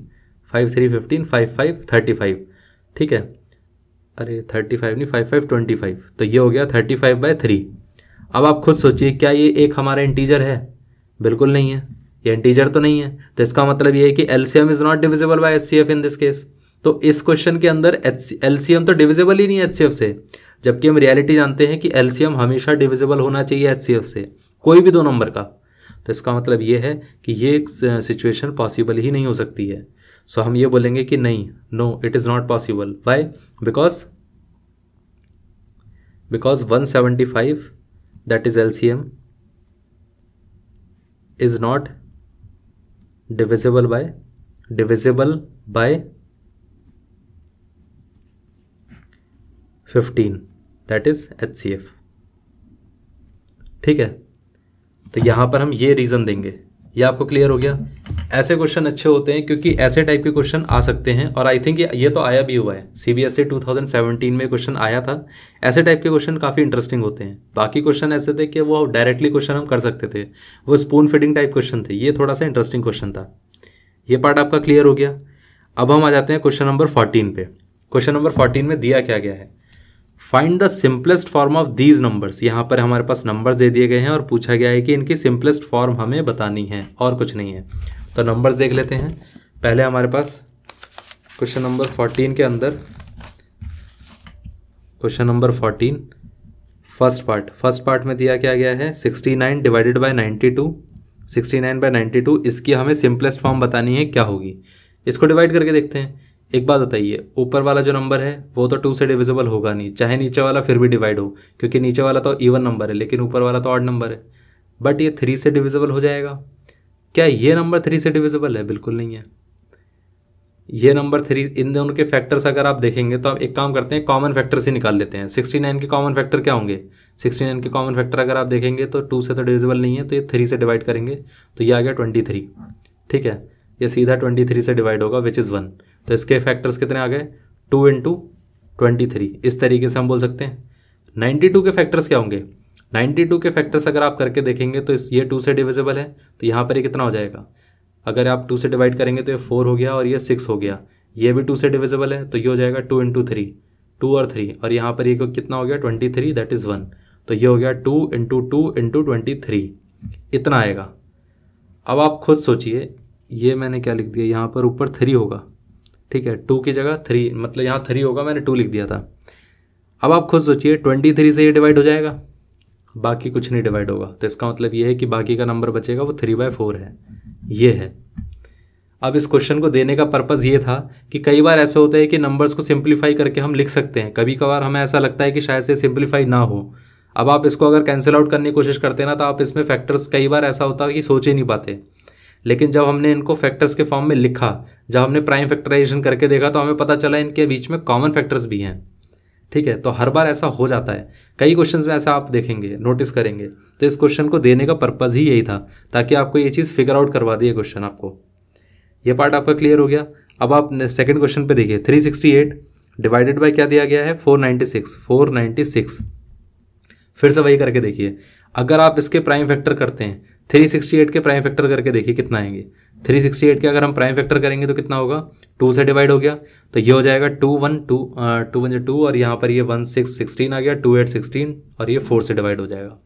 5 3 15 5 5 35, ठीक है। अरे 35 नहीं 5 5 25, तो ये हो गया 35/3। अब आप खुद सोचिए, क्या ये एक हमारा इंटीजर है? बिल्कुल नहीं है, ये इंटीजर तो नहीं है। तो इसका मतलब ये है कि LCM is not divisible by HCF in this case. तो इस क्वेश्चन के अंदर LCM तो डिविजिबल ही नहीं है HCF से, जबकि हम रियलिटी जानते हैं कि LCM हमेशा डिविजिबल होना चाहिए HCF से, कोई भी दो नंबर का। तो इसका मतलब ये है कि ये सिचुएशन पॉसिबल ही नहीं हो सकती है। सो हम ये बोलेंगे कि नहीं, no it is not possible. Why? Because because 175 that is LCM is not divisible by 15 that is HCF। ठीक है, तो यहां पर हम ये रीजन देंगे। ये आपको क्लियर हो गया। ऐसे क्वेश्चन अच्छे होते हैं क्योंकि ऐसे टाइप के क्वेश्चन आ सकते हैं, और आई थिंक ये तो आया भी हुआ है, CBSE 2017 में क्वेश्चन आया था। ऐसे टाइप के क्वेश्चन काफ़ी इंटरेस्टिंग होते हैं। बाकी क्वेश्चन ऐसे थे कि वो डायरेक्टली क्वेश्चन हम कर सकते थे, वो स्पून फीडिंग टाइप क्वेश्चन थे। ये थोड़ा सा इंटरेस्टिंग क्वेश्चन था। ये पार्ट आपका क्लियर हो गया। अब हम आ जाते हैं क्वेश्चन नंबर 14 पे। क्वेश्चन नंबर 14 में दिया क्या गया है, find the simplest form of these numbers. यहाँ पर हमारे पास नंबर्स दे दिए गए हैं और पूछा गया है कि इनकी सिंपलेस्ट फॉर्म हमें बतानी है, और कुछ नहीं है। तो नंबर्स देख लेते हैं। पहले हमारे पास क्वेश्चन नंबर 14 के अंदर, क्वेश्चन नंबर 14 फर्स्ट पार्ट में दिया क्या गया है, 69 डिवाइडेड बाय 92। 69 बाय 92 इसकी हमें सिंपलेस्ट फॉर्म बतानी है, क्या होगी। इसको डिवाइड करके देखते हैं। एक बात बताइए, ऊपर वाला जो नंबर है वो तो 2 से डिविजिबल होगा नहीं, चाहे नीचे वाला फिर भी डिवाइड हो, क्योंकि नीचे वाला तो इवन नंबर है लेकिन ऊपर वाला तो ऑड नंबर है। बट ये 3 से डिविजिबल हो जाएगा। क्या ये नंबर 3 से डिविजिबल है? बिल्कुल नहीं है। ये नंबर 3, इन दोनों के फैक्टर्स अगर आप देखेंगे तो आप एक काम करते हैं, कॉमन फैक्टर से निकाल लेते हैं। 69 के कॉमन फैक्टर क्या होंगे? 69 के कॉमन फैक्टर अगर आप देखेंगे तो 2 से तो डिविजिबल नहीं है, तो ये 3 से डिवाइड करेंगे तो ये आ गया 23। ठीक है, ये सीधा 23 से डिवाइड होगा विच इज़ 1। तो इसके फैक्टर्स कितने आ गए? 2 इंटू 23। इस तरीके से हम बोल सकते हैं। 92 के फैक्टर्स क्या होंगे? 92 के फैक्टर्स अगर आप करके देखेंगे तो ये 2 से डिविजिबल है, तो यहाँ पर ये कितना हो जाएगा? अगर आप 2 से डिवाइड करेंगे तो ये 4 हो गया और ये 6 हो गया। ये भी 2 से डिविजिबल है, तो ये हो जाएगा 2 इंटू 3, 2 और 3, और यहाँ पर ये कितना हो गया? 23 दैट इज़ 1। तो ये हो गया 2 इंटू 2 इंटू 23, इतना आएगा। अब आप खुद सोचिए, ये मैंने क्या लिख दिया यहाँ पर, ऊपर 3 होगा। ठीक है, 2 की जगह 3, मतलब यहाँ 3 होगा, मैंने 2 लिख दिया था। अब आप खुद सोचिए 23 से ये डिवाइड हो जाएगा, बाकी कुछ नहीं डिवाइड होगा। तो इसका मतलब ये है कि बाकी का नंबर बचेगा वो 3/4 है। ये है। अब इस क्वेश्चन को देने का पर्पज़ ये था कि कई बार ऐसा होता है कि नंबर्स को सिंप्लीफाई करके हम लिख सकते हैं, कभी कभार हमें ऐसा लगता है कि शायद से सिंप्लीफाई ना हो। अब आप इसको अगर कैंसिल आउट करने की कोशिश करते हैं ना, तो आप इसमें फैक्टर्स कई बार ऐसा होता है कि सोच ही नहीं पाते। लेकिन जब हमने इनको फैक्टर्स के फॉर्म में लिखा, जब हमने प्राइम फैक्टराइजेशन करके देखा, तो हमें पता चला इनके बीच में कॉमन फैक्टर्स भी हैं। ठीक है, तो हर बार ऐसा हो जाता है, कई क्वेश्चंस में ऐसा आप देखेंगे, नोटिस करेंगे। तो इस क्वेश्चन को देने का पर्पज़ ही यही था, ताकि आपको ये चीज़ फिगर आउट करवा दिए क्वेश्चन आपको। ये पार्ट आपका क्लियर हो गया। अब आप सेकंड क्वेश्चन पे देखिए, 368 डिवाइडेड बाय क्या दिया गया है? 496। फिर से वही करके देखिए। अगर आप इसके प्राइम फैक्टर करते हैं, 368 के प्राइम फैक्टर करके देखिए कितना आएंगे। 368 के अगर हम प्राइम फैक्टर करेंगे तो कितना होगा? 2 से डिवाइड हो गया, तो ये हो जाएगा 2 1 2 और यहाँ पर ये 1 6 16 आ गया, 2 8 16, और ये 4 से डिवाइड हो जाएगा।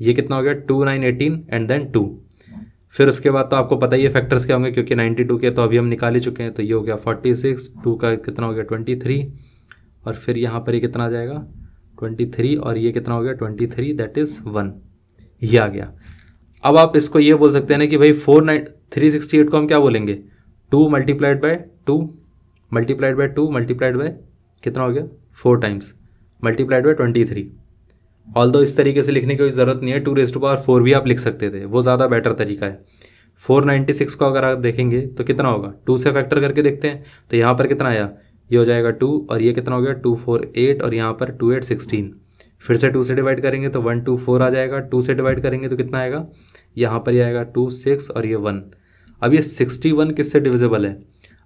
ये कितना हो गया? 2 9 18 एंड देन 2। फिर उसके बाद तो आपको पता ही है फैक्टर्स क्या होंगे, क्योंकि 92 के तो अभी हम निकाल ही चुके हैं। तो ये हो गया 46, 2 का कितना हो गया? 23, और फिर यहाँ पर ये कितना आ जाएगा? 23, और ये कितना हो गया? 23 दैट इज़ 1। ये आ गया। अब आप इसको ये बोल सकते हैं ना कि भाई 368 को हम क्या बोलेंगे? 2 multiplied by 2 multiplied by 2 multiplied by कितना हो गया? 4 टाइम्स मल्टीप्लाइड बाय 23। ऑल्दो इस तरीके से लिखने की कोई ज़रूरत नहीं है, 2⁴ भी आप लिख सकते थे, वो ज़्यादा बेटर तरीका है। 496 को अगर आप देखेंगे तो कितना होगा? 2 से फैक्टर करके देखते हैं, तो यहाँ पर कितना आया? ये हो जाएगा 2, और ये कितना हो गया? 2 4 8, और यहाँ पर 2 8 16। फिर से 2 से डिवाइड करेंगे तो 1 2 4 आ जाएगा। 2 से डिवाइड करेंगे तो कितना आएगा? यहाँ पर ये आएगा 2 6, और ये 1। अब ये 61 किससे डिविजिबल है?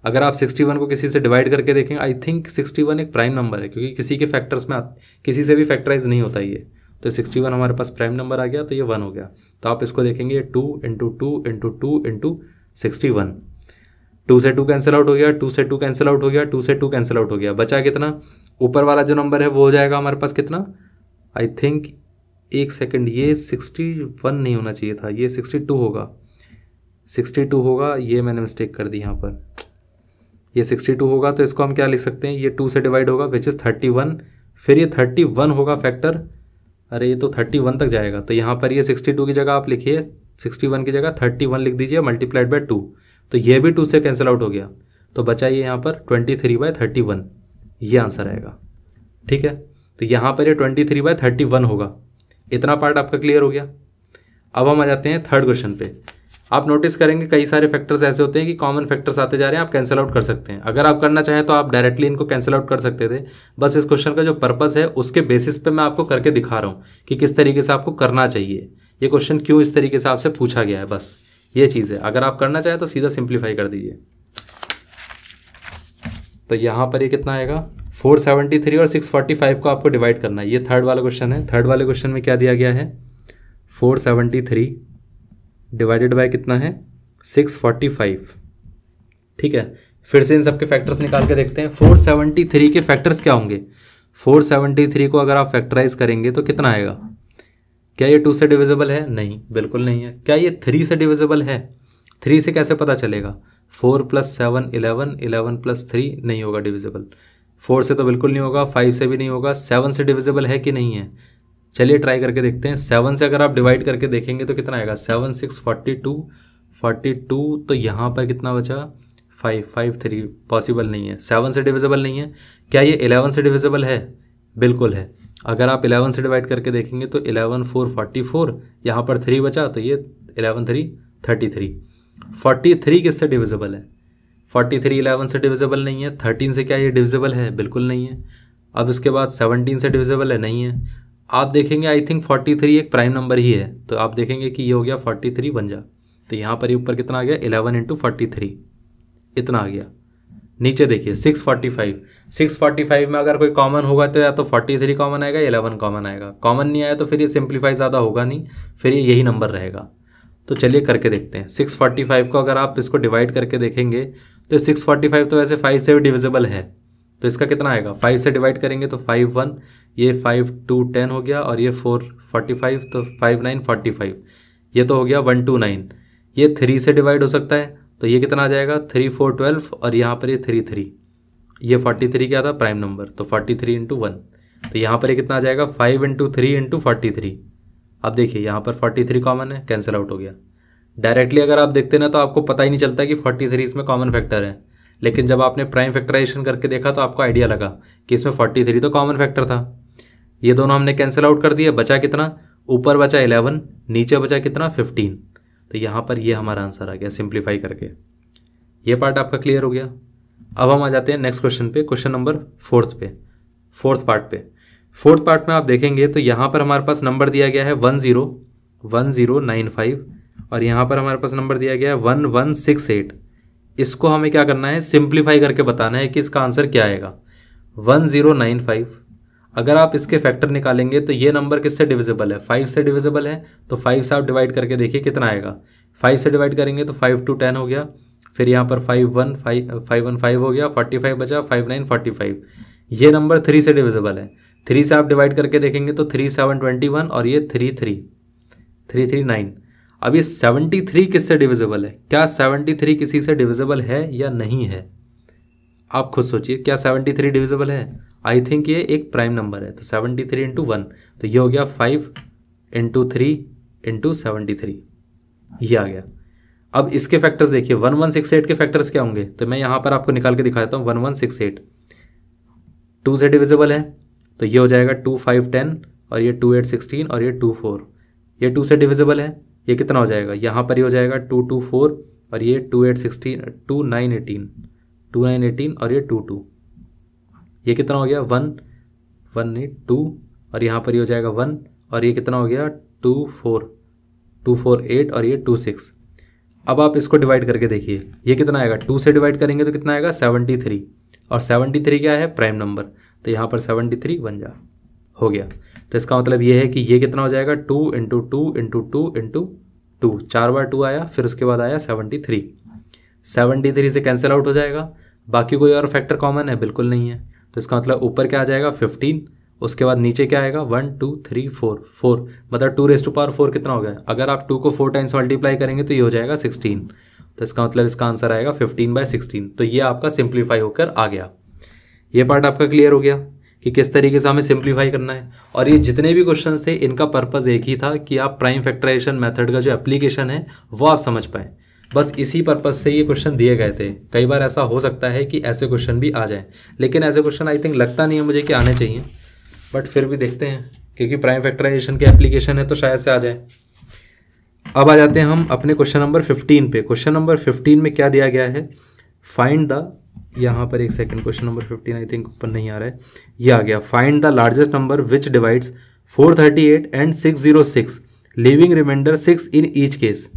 अगर आप 61 को किसी से डिवाइड करके देखेंगे, आई थिंक 61 एक प्राइम नंबर है, क्योंकि किसी के फैक्टर्स में किसी से भी फैक्टराइज नहीं होता ये। तो 61 हमारे पास प्राइम नंबर आ गया, तो ये 1 हो गया। तो आप इसको देखेंगे 2 इंटू 2 इंटू 2 इंटू 61। 2 से 2 कैंसिल आउट हो गया, 2 से 2 कैंसिल आउट हो गया, 2 से 2 कैंसिल आउट हो गया। बचा कितना? ऊपर वाला जो नंबर है वो हो जाएगा हमारे पास कितना? आई थिंक, एक सेकंड, ये 61 नहीं होना चाहिए था, ये 62 होगा। 62 होगा, ये मैंने मिस्टेक कर दी यहाँ पर। ये 62 होगा, तो इसको हम क्या लिख सकते हैं? ये 2 से डिवाइड होगा विच इज़ 31, फिर ये 31 होगा फैक्टर। अरे ये तो 31 तक जाएगा, तो यहाँ पर ये 62 की जगह आप लिखिए, 61 की जगह 31 लिख दीजिए मल्टीप्लाइड बाय 2। तो ये भी 2 से कैंसिल आउट हो गया, तो बचा ये यहाँ पर 23/31। ये आंसर आएगा। ठीक है, तो यहाँ पर ये 23/31 होगा। इतना पार्ट आपका क्लियर हो गया। अब हम आ जाते हैं थर्ड क्वेश्चन पे। आप नोटिस करेंगे कई सारे फैक्टर्स ऐसे होते हैं कि कॉमन फैक्टर्स आते जा रहे हैं, आप कैंसिल आउट कर सकते हैं। अगर आप करना चाहें तो आप डायरेक्टली इनको कैंसिल आउट कर सकते थे। बस इस क्वेश्चन का जो पर्पस है उसके बेसिस पे मैं आपको करके दिखा रहा हूँ कि किस तरीके से आपको करना चाहिए, ये क्वेश्चन क्यों इस तरीके से आपसे पूछा गया है, बस ये चीज़ है। अगर आप करना चाहें तो सीधा सिंप्लीफाई कर दीजिए। तो यहाँ पर ये कितना आएगा, 473 और 645 को आपको डिवाइड करना है। ये थर्ड वाला क्वेश्चन है। थर्ड वाले क्वेश्चन में क्या दिया गया है, 473 डिवाइडेड बाय कितना है, 645। ठीक है, फिर से इन सबके फैक्टर्स निकाल के देखते हैं। 473 के फैक्टर्स क्या होंगे, 473 को अगर आप फैक्टराइज करेंगे तो कितना आएगा। क्या ये 2 से डिविजिबल है, नहीं, बिल्कुल नहीं है। क्या ये 3 से डिविजिबल है, 3 से कैसे पता चलेगा, 4 + 7 11, 11 + 3 नहीं होगा डिविजिबल। 4 से तो बिल्कुल नहीं होगा, 5 से भी नहीं होगा। 7 से डिविजिबल है कि नहीं है, चलिए ट्राई करके देखते हैं। 7 से अगर आप डिवाइड करके देखेंगे तो कितना आएगा, 7 6 42, तो यहाँ पर कितना बचा, 5 3 पॉसिबल नहीं है, 7 से डिविजिबल नहीं है। क्या ये 11 से डिविजिबल है, बिल्कुल है। अगर आप 11 से डिवाइड करके देखेंगे तो 11 4 44, यहाँ पर 3 बचा तो ये 11 3 33। 43 किससे डिविजिबल है, 43 11 से डिविजिबल नहीं है। 13 से क्या ये डिविजिबल है, बिल्कुल नहीं है। अब इसके बाद 17 से डिविजिबल है, नहीं है। आप देखेंगे आई थिंक 43 एक प्राइम नंबर ही है, तो आप देखेंगे कि ये हो गया 43 बन जा। तो यहाँ पर ये ऊपर कितना आ गया, 11 × 43 इतना आ गया। नीचे देखिए 645 में अगर कोई कॉमन होगा तो या तो 43 कॉमन आएगा, 11 कॉमन आएगा। कॉमन नहीं आया तो फिर ये सिंप्लीफाई ज़्यादा होगा नहीं, फिर ये यही नंबर रहेगा। तो चलिए करके देखते हैं। 645 को अगर आप इसको डिवाइड करके देखेंगे तो 645 तो वैसे 5 से भी डिविजिबल है, तो इसका कितना आएगा, 5 से डिवाइड करेंगे तो 5 1, ये 5 2 10 हो गया, और ये 4 45, तो 5 9 45, ये तो हो गया 1 2 9। ये 3 से डिवाइड हो सकता है, तो ये कितना आ जाएगा, 3 4 12, और यहाँ पर ये 3 3, ये 43 क्या था, प्राइम नंबर, तो 43 × 1, तो यहाँ पर ये कितना आ जाएगा, 5 × 3 × 43। अब देखिए यहाँ पर 43 कॉमन है, कैंसिल आउट हो गया। डायरेक्टली अगर आप देखते ना तो आपको पता ही नहीं चलता कि 43 इसमें कॉमन फैक्टर है, लेकिन जब आपने प्राइम फैक्टराइजेशन करके देखा तो आपको आइडिया लगा कि इसमें 43 तो कॉमन फैक्टर था। ये दोनों हमने कैंसिल आउट कर दिया, बचा कितना, ऊपर बचा 11, नीचे बचा कितना 15। तो यहाँ पर ये हमारा आंसर आ गया सिंप्लीफाई करके। ये पार्ट आपका क्लियर हो गया। अब हम आ जाते हैं नेक्स्ट क्वेश्चन पे, क्वेश्चन नंबर 4 पे, फोर्थ पार्ट पे। फोर्थ पार्ट में आप देखेंगे तो यहाँ पर हमारे पास नंबर दिया गया है 1095, और यहाँ पर हमारे पास नंबर दिया गया है 1168। इसको हमें क्या करना है, सिंप्लीफाई करके बताना है कि इसका आंसर क्या आएगा। 1095 अगर आप इसके फैक्टर निकालेंगे तो ये नंबर किससे डिविजिबल है, 5 से डिविजिबल है, तो 5 से आप डिवाइड करके देखिए कितना आएगा। 5 से डिवाइड करेंगे तो 5 2 10 हो गया, फिर यहाँ पर 5 1 5 हो गया, 45 बचा, 5 9 45। ये नंबर 3 से डिविजिबल है, 3 से आप डिवाइड करके देखेंगे तो 3 7 21, और ये 3 3 9। अब ये 73 किससे डिविजिबल है, क्या 73 किसी से डिविजिबल है या नहीं है, आप खुद सोचिए। क्या 73 डिविजिबल है, आई थिंक ये एक प्राइम नंबर है, तो 73 × 1, तो ये हो गया 5 × 3 × 73, ये आ गया। अब इसके फैक्टर्स देखिए, 1168 के फैक्टर्स क्या होंगे, तो मैं यहाँ पर आपको निकाल के दिखाता हूँ। 1168 2 से डिविजिबल है, तो ये हो जाएगा 2 5 10, और ये 2 8 16, और ये 2 4। ये 2 से डिविजिबल है, ये कितना हो जाएगा, यहाँ पर ये हो जाएगा 2 2 4, और ये 2 8 16, 2 9 18, 2 9 18, और ये 2 2, ये कितना हो गया 1 1 8 2, और यहाँ पर ये हो जाएगा 1, और ये कितना हो गया 2 4 8, और ये 2 6। अब आप इसको डिवाइड करके देखिए, ये कितना आएगा, 2 से डिवाइड करेंगे तो कितना आएगा 73, और 73 क्या है, प्राइम नंबर, तो यहाँ पर 73 बन जा, हो गया। तो इसका मतलब ये है कि ये कितना हो जाएगा, 2 × 2 × 2 × 2, 4 बार 2 आया, फिर उसके बाद आया 73। 73 से कैंसिल आउट हो जाएगा, बाकी कोई और फैक्टर कॉमन है, बिल्कुल नहीं है। तो इसका मतलब ऊपर क्या आ जाएगा 15, उसके बाद नीचे क्या आएगा 1 2 3 4, मतलब 2⁴ कितना हो गया। अगर आप 2 को 4 टाइम्स मल्टीप्लाई करेंगे तो ये हो जाएगा 16, तो इसका मतलब इसका आंसर आएगा 15/16। तो ये आपका सिंप्लीफाई होकर आ गया। ये पार्ट आपका क्लियर हो गया कि किस तरीके से हमें सिंप्लीफाई करना है। और ये जितने भी क्वेश्चंस थे इनका पर्पस एक ही था कि आप प्राइम फैक्टराइजेशन मेथड का जो एप्लीकेशन है वो आप समझ पाएँ। बस इसी पर्पस से ये क्वेश्चन दिए गए थे। कई बार ऐसा हो सकता है कि ऐसे क्वेश्चन भी आ जाएं, लेकिन ऐसे क्वेश्चन आई थिंक लगता नहीं है मुझे कि आने चाहिए, बट फिर भी देखते हैं, क्योंकि प्राइम फैक्टराइजेशन की एप्लीकेशन है तो शायद से आ जाए। अब आ जाते हैं हम अपने क्वेश्चन नंबर 15 पे। क्वेश्चन नंबर 15 में क्या दिया गया है, फाइंड द, यहाँ पर एक second, question number 15 I think ऊपर नहीं आ रहा है, ये आ गया, find the largest number which divides 438 and 606 leaving remainder 6 in each case.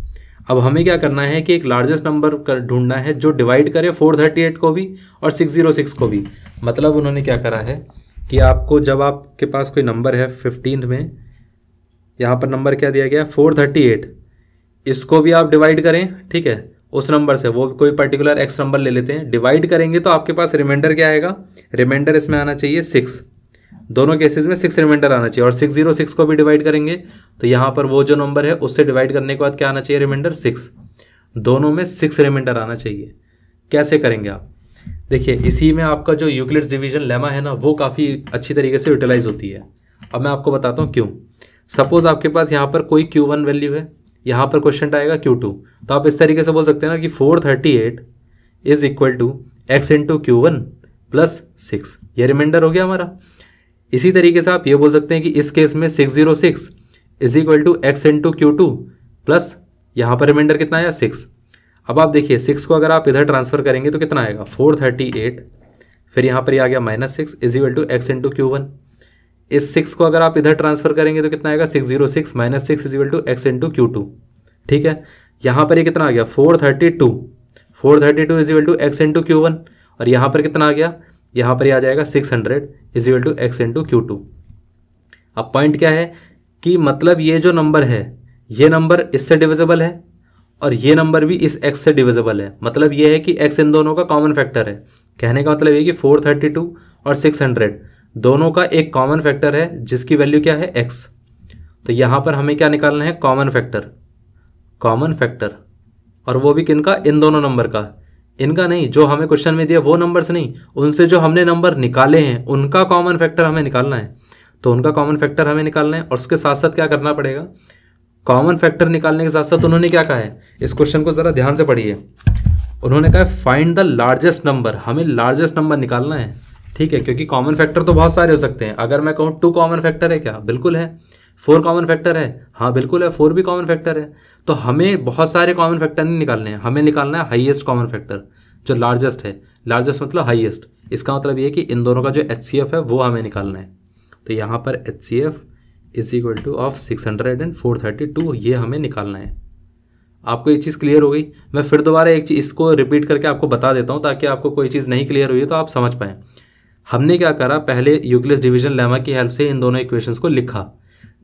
अब हमें क्या करना है कि एक लार्जेस्ट नंबर ढूंढना है जो डिवाइड करे 438 को भी और 606 को भी। मतलब उन्होंने क्या करा है कि आपको, जब आपके पास कोई नंबर है 15 में, यहाँ पर नंबर क्या दिया गया 438, इसको भी आप डिवाइड करें, ठीक है, उस नंबर से, वो कोई पर्टिकुलर एक्स नंबर ले लेते हैं, डिवाइड करेंगे तो आपके पास रिमाइंडर क्या आएगा, रिमाइंडर इसमें आना चाहिए 6, दोनों केसेस में 6 रिमाइंडर आना चाहिए। और 606 को भी डिवाइड करेंगे तो यहाँ पर वो जो नंबर है उससे डिवाइड करने के बाद क्या आना चाहिए, रिमाइंडर 6, दोनों में 6 रिमाइंडर आना चाहिए। कैसे करेंगे आप, देखिए इसी में आपका जो यूक्लिड्स डिवीजन लेमा है ना, वो काफ़ी अच्छी तरीके से यूटिलाइज होती है। अब मैं आपको बताता हूँ क्यों। सपोज आपके पास यहाँ पर कोई Q1 वैल्यू है, यहाँ पर क्वेश्चन आएगा Q2, तो आप इस तरीके से बोल सकते हैं ना कि 438 is equal to x into Q1 plus 6, ये रिमाइंडर हो गया हमारा। इसी तरीके से आप ये बोल सकते हैं कि इस केस में 606 is equal to x into Q2 plus, यहाँ पर रिमाइंडर कितना आया 6। अब आप देखिए 6 को अगर आप इधर ट्रांसफर करेंगे तो कितना आएगा 438, फिर यहाँ पर ये आ गया -6 is equal to x into Q1। इस 6 को अगर आप इधर ट्रांसफर करेंगे तो कितना आएगा 606 minus 6 is equal to x into Q2, ठीक है। यहाँ पर ये कितना आ गया 432 is equal to x into Q1, और यहाँ पर कितना आ गया, यहाँ पर ये आ जाएगा 600 is equal to x into Q2। अब पॉइंट क्या है कि मतलब ये जो नंबर है, ये नंबर इससे डिविजिबल है और ये नंबर भी इस x से डिविजिबल है। मतलब ये है कि x इन दोनों का कॉमन फैक्टर है। कहने का मतलब ये कि 432 और 600 दोनों का एक कॉमन फैक्टर है जिसकी वैल्यू क्या है x। तो यहाँ पर हमें क्या निकालना है, कॉमन फैक्टर, और वो भी किनका, इन दोनों नंबर का, इनका नहीं, जो हमें क्वेश्चन में दिया वो नंबर्स नहीं, उनसे जो हमने नंबर निकाले हैं उनका कॉमन फैक्टर हमें निकालना है। तो उनका कॉमन फैक्टर हमें निकालना है, और उसके साथ साथ क्या करना पड़ेगा, कॉमन फैक्टर निकालने के साथ साथ उन्होंने क्या कहा है, इस क्वेश्चन को जरा ध्यान से पढ़िए। उन्होंने कहा फाइंड द लार्जेस्ट नंबर, हमें लार्जेस्ट नंबर निकालना है, ठीक है, क्योंकि कॉमन फैक्टर तो बहुत सारे हो सकते हैं। अगर मैं कहूँ 2 कॉमन फैक्टर है क्या, बिल्कुल है। 4 कॉमन फैक्टर है, हाँ बिल्कुल है, 4 भी कॉमन फैक्टर है। तो हमें बहुत सारे कॉमन फैक्टर नहीं निकालने हैं, हमें निकालना है हाईएस्ट कॉमन फैक्टर जो लार्जेस्ट है। लार्जेस्ट मतलब हाईएस्ट, इसका मतलब ये कि इन दोनों का जो HCF है वो हमें निकालना है। तो यहाँ पर HCF is equal two of 600 and 432, ये हमें निकालना है। आपको एक चीज़ क्लियर हो गई। मैं फिर दोबारा एक चीज़ इसको रिपीट करके आपको बता देता हूँ ताकि आपको कोई चीज़ नहीं क्लियर हुई है तो आप समझ पाएँ। हमने क्या करा, पहले यूक्लिड्स डिवीजन लेमा की हेल्प से इन दोनों इक्वेशंस को लिखा।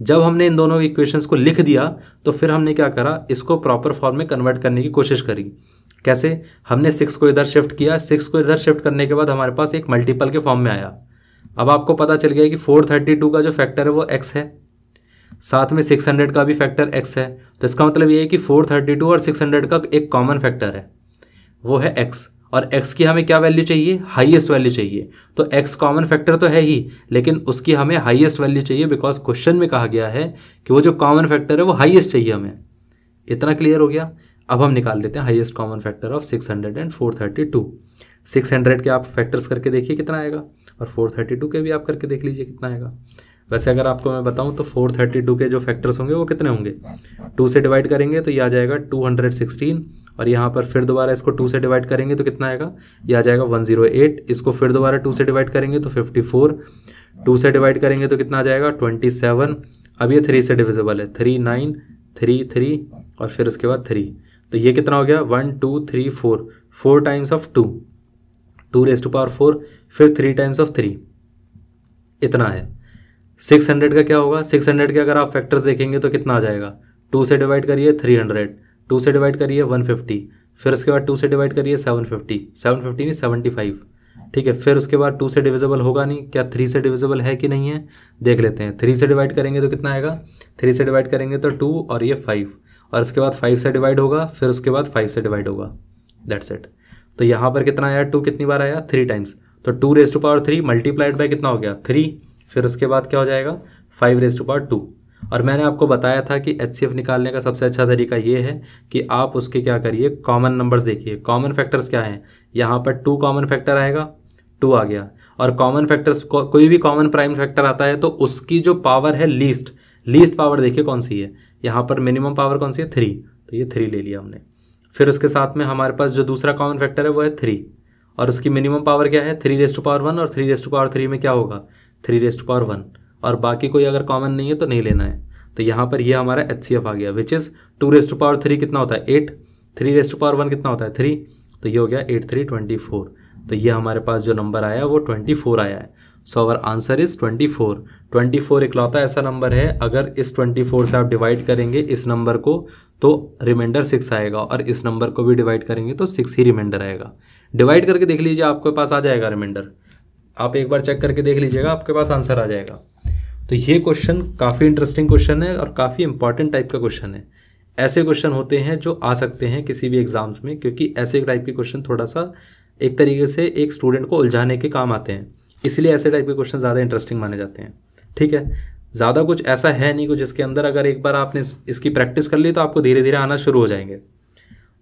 जब हमने इन दोनों इक्वेशंस को लिख दिया तो फिर हमने क्या करा, इसको प्रॉपर फॉर्म में कन्वर्ट करने की कोशिश करी। कैसे, हमने 6 को इधर शिफ्ट किया, 6 को इधर शिफ्ट करने के बाद हमारे पास एक मल्टीपल के फॉर्म में आया। अब आपको पता चल गया कि 432 का जो फैक्टर है वो x है, साथ में 600 का भी फैक्टर x है। तो इसका मतलब ये है कि 432 और 600 का एक कॉमन फैक्टर है, वो है x, और x की हमें क्या वैल्यू चाहिए, हाईएस्ट वैल्यू चाहिए। तो x कॉमन फैक्टर तो है ही, लेकिन उसकी हमें हाईएस्ट वैल्यू चाहिए, बिकॉज क्वेश्चन में कहा गया है कि वो जो कॉमन फैक्टर है वो हाईएस्ट चाहिए हमें। इतना क्लियर हो गया। अब हम निकाल लेते हैं highest common factor of 600 and 432। 600 के आप फैक्टर्स करके देखिए कितना आएगा, और 432 के भी आप करके देख लीजिए कितना आएगा। वैसे अगर आपको मैं बताऊं तो 432 के जो फैक्टर्स होंगे वो कितने होंगे, 2 से डिवाइड करेंगे तो ये आ जाएगा 216, और यहाँ पर फिर दोबारा इसको 2 से डिवाइड करेंगे तो कितना आएगा, ये आ जाएगा 108। इसको फिर दोबारा 2 से डिवाइड करेंगे तो 54, 2 से डिवाइड करेंगे तो कितना आ जाएगा 27। अब ये 3 से डिविजिबल है, 3 9 3 3 और फिर उसके बाद 3, तो ये कितना हो गया 1 2 3 4 times of 2 raise to power 4, फिर 3 टाइम्स ऑफ 3, इतना है। 600 का क्या होगा, 600 के अगर आप फैक्टर्स देखेंगे तो कितना आ जाएगा, 2 से डिवाइड करिए 300, 2 से डिवाइड करिए 150, फिर उसके बाद 2 से डिवाइड करिए 750 नहीं 75, ठीक है। फिर उसके बाद 2 से डिविजिबल होगा नहीं, क्या 3 से डिविजिबल है कि नहीं है, देख लेते हैं। 3 से डिवाइड करेंगे तो कितना आएगा, 3 से डिवाइड करेंगे तो 2 और ये 5, और उसके बाद 5 से डिवाइड होगा, फिर उसके बाद 5 से डिवाइड होगा, दैट्स इट। तो यहाँ पर कितना आया, 2 कितनी बार आया, 3 टाइम्स, तो 2 raise to power 3 multiplied by कितना हो गया 3, फिर उसके बाद क्या हो जाएगा 5 रेज़ टू पावर 2। और मैंने आपको बताया था कि HCF निकालने का सबसे अच्छा तरीका ये है कि आप उसके क्या करिए, कॉमन नंबर्स देखिए। कॉमन फैक्टर्स क्या हैं, यहाँ पर 2 कॉमन फैक्टर आएगा, 2 आ गया, और कॉमन फैक्टर्स कोई भी कॉमन प्राइम फैक्टर आता है तो उसकी जो पावर है लीस्ट पावर देखिए कौन सी है, यहाँ पर मिनिमम पावर कौन सी है 3, तो ये 3 ले लिया हमने। फिर उसके साथ में हमारे पास जो दूसरा कॉमन फैक्टर है वो है 3 और उसकी मिनिमम पावर क्या है 3⁻1 और 3⁻3 में क्या होगा 3⁻1 और बाकी कोई अगर कॉमन नहीं है तो नहीं लेना है। तो यहाँ पर ये हमारा HCF आ गया विच इज़ 2⁻3 कितना होता है 8, 3⁻1 कितना होता है 3, तो ये हो गया 8 3 24। तो ये हमारे पास जो नंबर आया वो 24 आया है। So our answer is 24। 24 इकलौता ऐसा नंबर है अगर इस 24 से आप डिवाइड करेंगे इस नंबर को तो रिमाइंडर 6 आएगा और इस नंबर को भी डिवाइड करेंगे तो 6 ही रिमाइंडर आएगा। डिवाइड करके देख लीजिए आपके पास आ जाएगा रिमाइंडर, आप एक बार चेक करके देख लीजिएगा आपके पास आंसर आ जाएगा। तो ये क्वेश्चन काफ़ी इंटरेस्टिंग क्वेश्चन है और काफ़ी इंपॉर्टेंट टाइप का क्वेश्चन है। ऐसे क्वेश्चन होते हैं जो आ सकते हैं किसी भी एग्जाम्स में, क्योंकि ऐसे टाइप के क्वेश्चन थोड़ा सा एक तरीके से एक स्टूडेंट को उलझाने के काम आते हैं, इसलिए ऐसे टाइप के क्वेश्चन ज़्यादा इंटरेस्टिंग माने जाते हैं। ठीक है, ज़्यादा कुछ ऐसा है नहीं कुछ जिसके अंदर अगर एक बार आपने इसकी प्रैक्टिस कर ली तो आपको धीरे धीरे आना शुरू हो जाएंगे।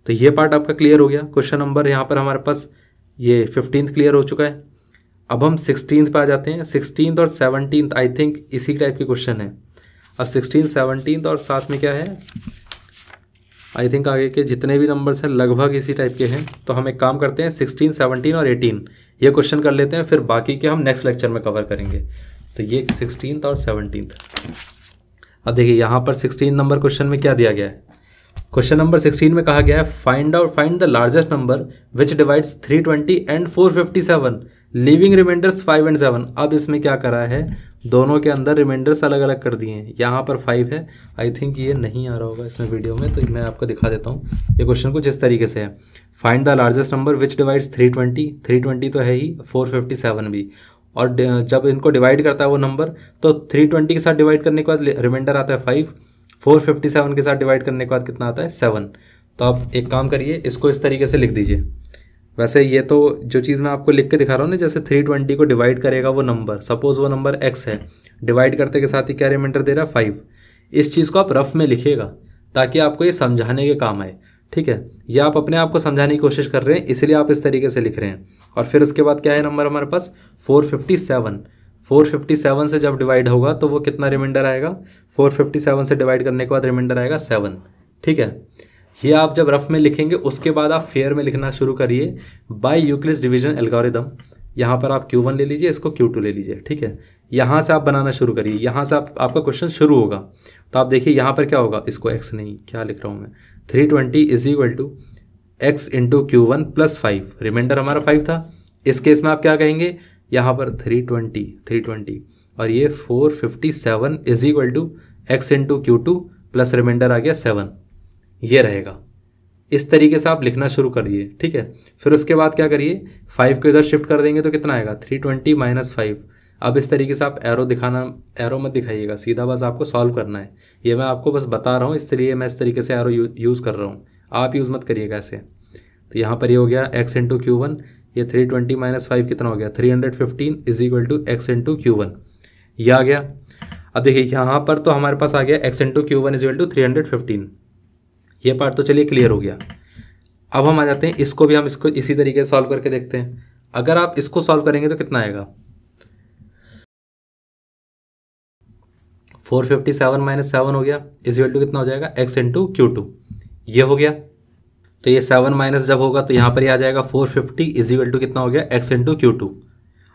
तो ये पार्ट आपका क्लियर हो गया। क्वेश्चन नंबर यहाँ पर हमारे पास ये 15th क्लियर हो चुका है। अब हम 16th पे आ जाते हैं। 16th और 17th आई थिंक इसी टाइप के क्वेश्चन है। अब 16th 17th और साथ में क्या है, आई थिंक आगे के जितने भी नंबर्स हैं लगभग इसी टाइप के हैं। तो हम एक काम करते हैं 16, 17 और 18 ये क्वेश्चन कर लेते हैं, फिर बाकी के हम नेक्स्ट लेक्चर में कवर करेंगे। तो ये 16th और 17th। अब देखिए यहाँ पर 16 नंबर क्वेश्चन में क्या दिया गया है। क्वेश्चन नंबर 16 में कहा गया है find the largest number which divides 320 and 457 leaving remainders 5 and 7। अब इसमें क्या करा है, दोनों के अंदर रिमाइंडर्स अलग अलग कर दिए हैं। यहाँ पर 5 है, आई थिंक ये नहीं आ रहा होगा इसमें वीडियो में, तो मैं आपको दिखा देता हूँ। ये क्वेश्चन कुछ इस तरीके से है, find the largest number which divides 320 तो है ही, 457 भी, और जब इनको डिवाइड करता है वो नंबर तो 320 के साथ डिवाइड करने के बाद रिमाइंडर आता है 5, 457 के साथ डिवाइड करने के बाद कितना आता है 7। तो आप एक काम करिए, इसको इस तरीके से लिख दीजिए। वैसे ये तो जो चीज़ मैं आपको लिख के दिखा रहा हूँ ना, जैसे 320 को डिवाइड करेगा वो नंबर, सपोज वो नंबर x है, डिवाइड करते के साथ ही क्या रिमाइंडर दे रहा है 5। इस चीज़ को आप रफ में लिखिएगा ताकि आपको ये समझाने के काम आए। ठीक है, ये आप अपने आप को समझाने की कोशिश कर रहे हैं इसलिए आप इस तरीके से लिख रहे हैं। और फिर उसके बाद क्या है नंबर हमारे पास 457। 457 से जब डिवाइड होगा तो वो कितना रिमाइंडर आएगा, 457 से डिवाइड करने के बाद रिमाइंडर आएगा 7। ठीक है, ये आप जब रफ में लिखेंगे उसके बाद आप फेयर में लिखना शुरू करिए बाय यूक्लिड्स डिवीजन एल्गोरिदम। यहाँ पर आप Q1 ले लीजिए, इसको Q2 ले लीजिए। ठीक है, यहाँ से आप बनाना शुरू करिए, यहाँ से आपका क्वेश्चन शुरू होगा। तो आप देखिए यहाँ पर क्या होगा, इसको x नहीं क्या लिख रहा हूँ मैं, 320 is equal to x into Q1 plus 5, remainder हमारा 5 था। इस केस में आप क्या कहेंगे, यहाँ पर 320 और ये 457 is equal to x into Q2 plus reminder आ गया 7, ये रहेगा। इस तरीके से आप लिखना शुरू करिए। ठीक है, फिर उसके बाद क्या करिए, 5 को इधर शिफ्ट कर देंगे तो कितना आएगा 320 माइनस 5। अब इस तरीके से आप एरो मत दिखाइएगा, सीधा बस आपको सॉल्व करना है। ये मैं आपको बस बता रहा हूँ इसलिए मैं इस तरीके से एरो यूज़ कर रहा हूँ, आप यूज़ मत करिएगा ऐसे। तो यहाँ पर ये हो गया x इंटू Q1, ये 320 माइनस 5 कितना हो गया 315 is equal to x into Q1, ये आ गया। अब देखिए यहाँ पर तो हमारे पास आ गया x into Q1 is equal to 315। ये पार्ट तो चलिए क्लियर हो गया। अब हम आ जाते हैं इसको भी हम इसको इसी तरीके से सॉल्व करके देखते हैं। अगर आप इसको सॉल्व करेंगे तो कितना आएगा, 457 माइनस 7 हो गया इज इक्वल टू कितना हो जाएगा x इंटू Q2, ये हो गया। तो ये 7 माइनस जब होगा तो यहाँ पर ये आ जाएगा 450 इज इक्वल टू कितना हो गया x इंटू Q2।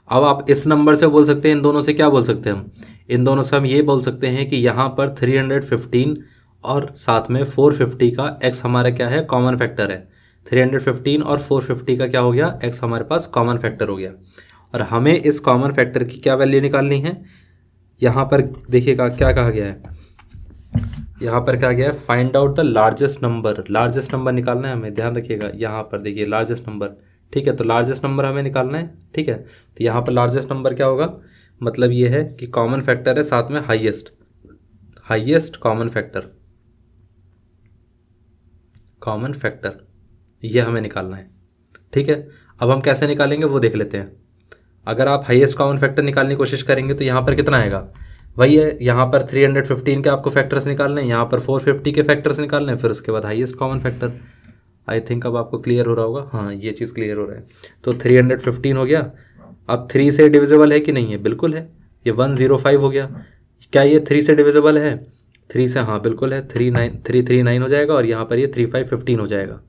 अब आप इस नंबर से बोल सकते हैं, इन दोनों से क्या बोल सकते हैं हम, इन दोनों से हम ये बोल सकते हैं कि यहाँ पर 315 और साथ में 450 का x हमारा क्या है कॉमन फैक्टर है। 315 और 450 का क्या हो गया, x हमारे पास कॉमन फैक्टर हो गया। और हमें इस कॉमन फैक्टर की क्या वैल्यू निकालनी है, यहाँ पर देखिएगा क्या कहा गया है, यहाँ पर क्या गया है find out the largest number. Largest number निकालना है हमें, ध्यान रखिएगा यहाँ पर देखिए लार्जेस्ट नंबर। ठीक है, तो लार्जेस्ट नंबर हमें निकालना है। ठीक है, तो यहाँ पर लार्जेस्ट नंबर क्या होगा, मतलब ये है कि कॉमन फैक्टर है साथ में हाईएस्ट कॉमन फैक्टर ये हमें निकालना है। ठीक है, अब हम कैसे निकालेंगे वो देख लेते हैं। अगर आप हाईएस्ट कॉमन फैक्टर निकालने की कोशिश करेंगे तो यहाँ पर कितना आएगा, वही है, यहाँ पर 315 के आपको फैक्टर्स निकालने हैं, यहाँ पर 450 के फैक्टर्स निकालने हैं, फिर उसके बाद highest common factor. I think अब आपको क्लियर हो रहा होगा, हाँ ये चीज़ क्लियर हो रहा है। तो 315 हो गया अब 3 से डिविजिबल है कि नहीं है? बिल्कुल है, ये 105 हो गया। क्या ये 3 से डिविजिबल है? 3 से, हाँ बिल्कुल है, 339 हो जाएगा और यहाँ पर ये 3515 हो जाएगा।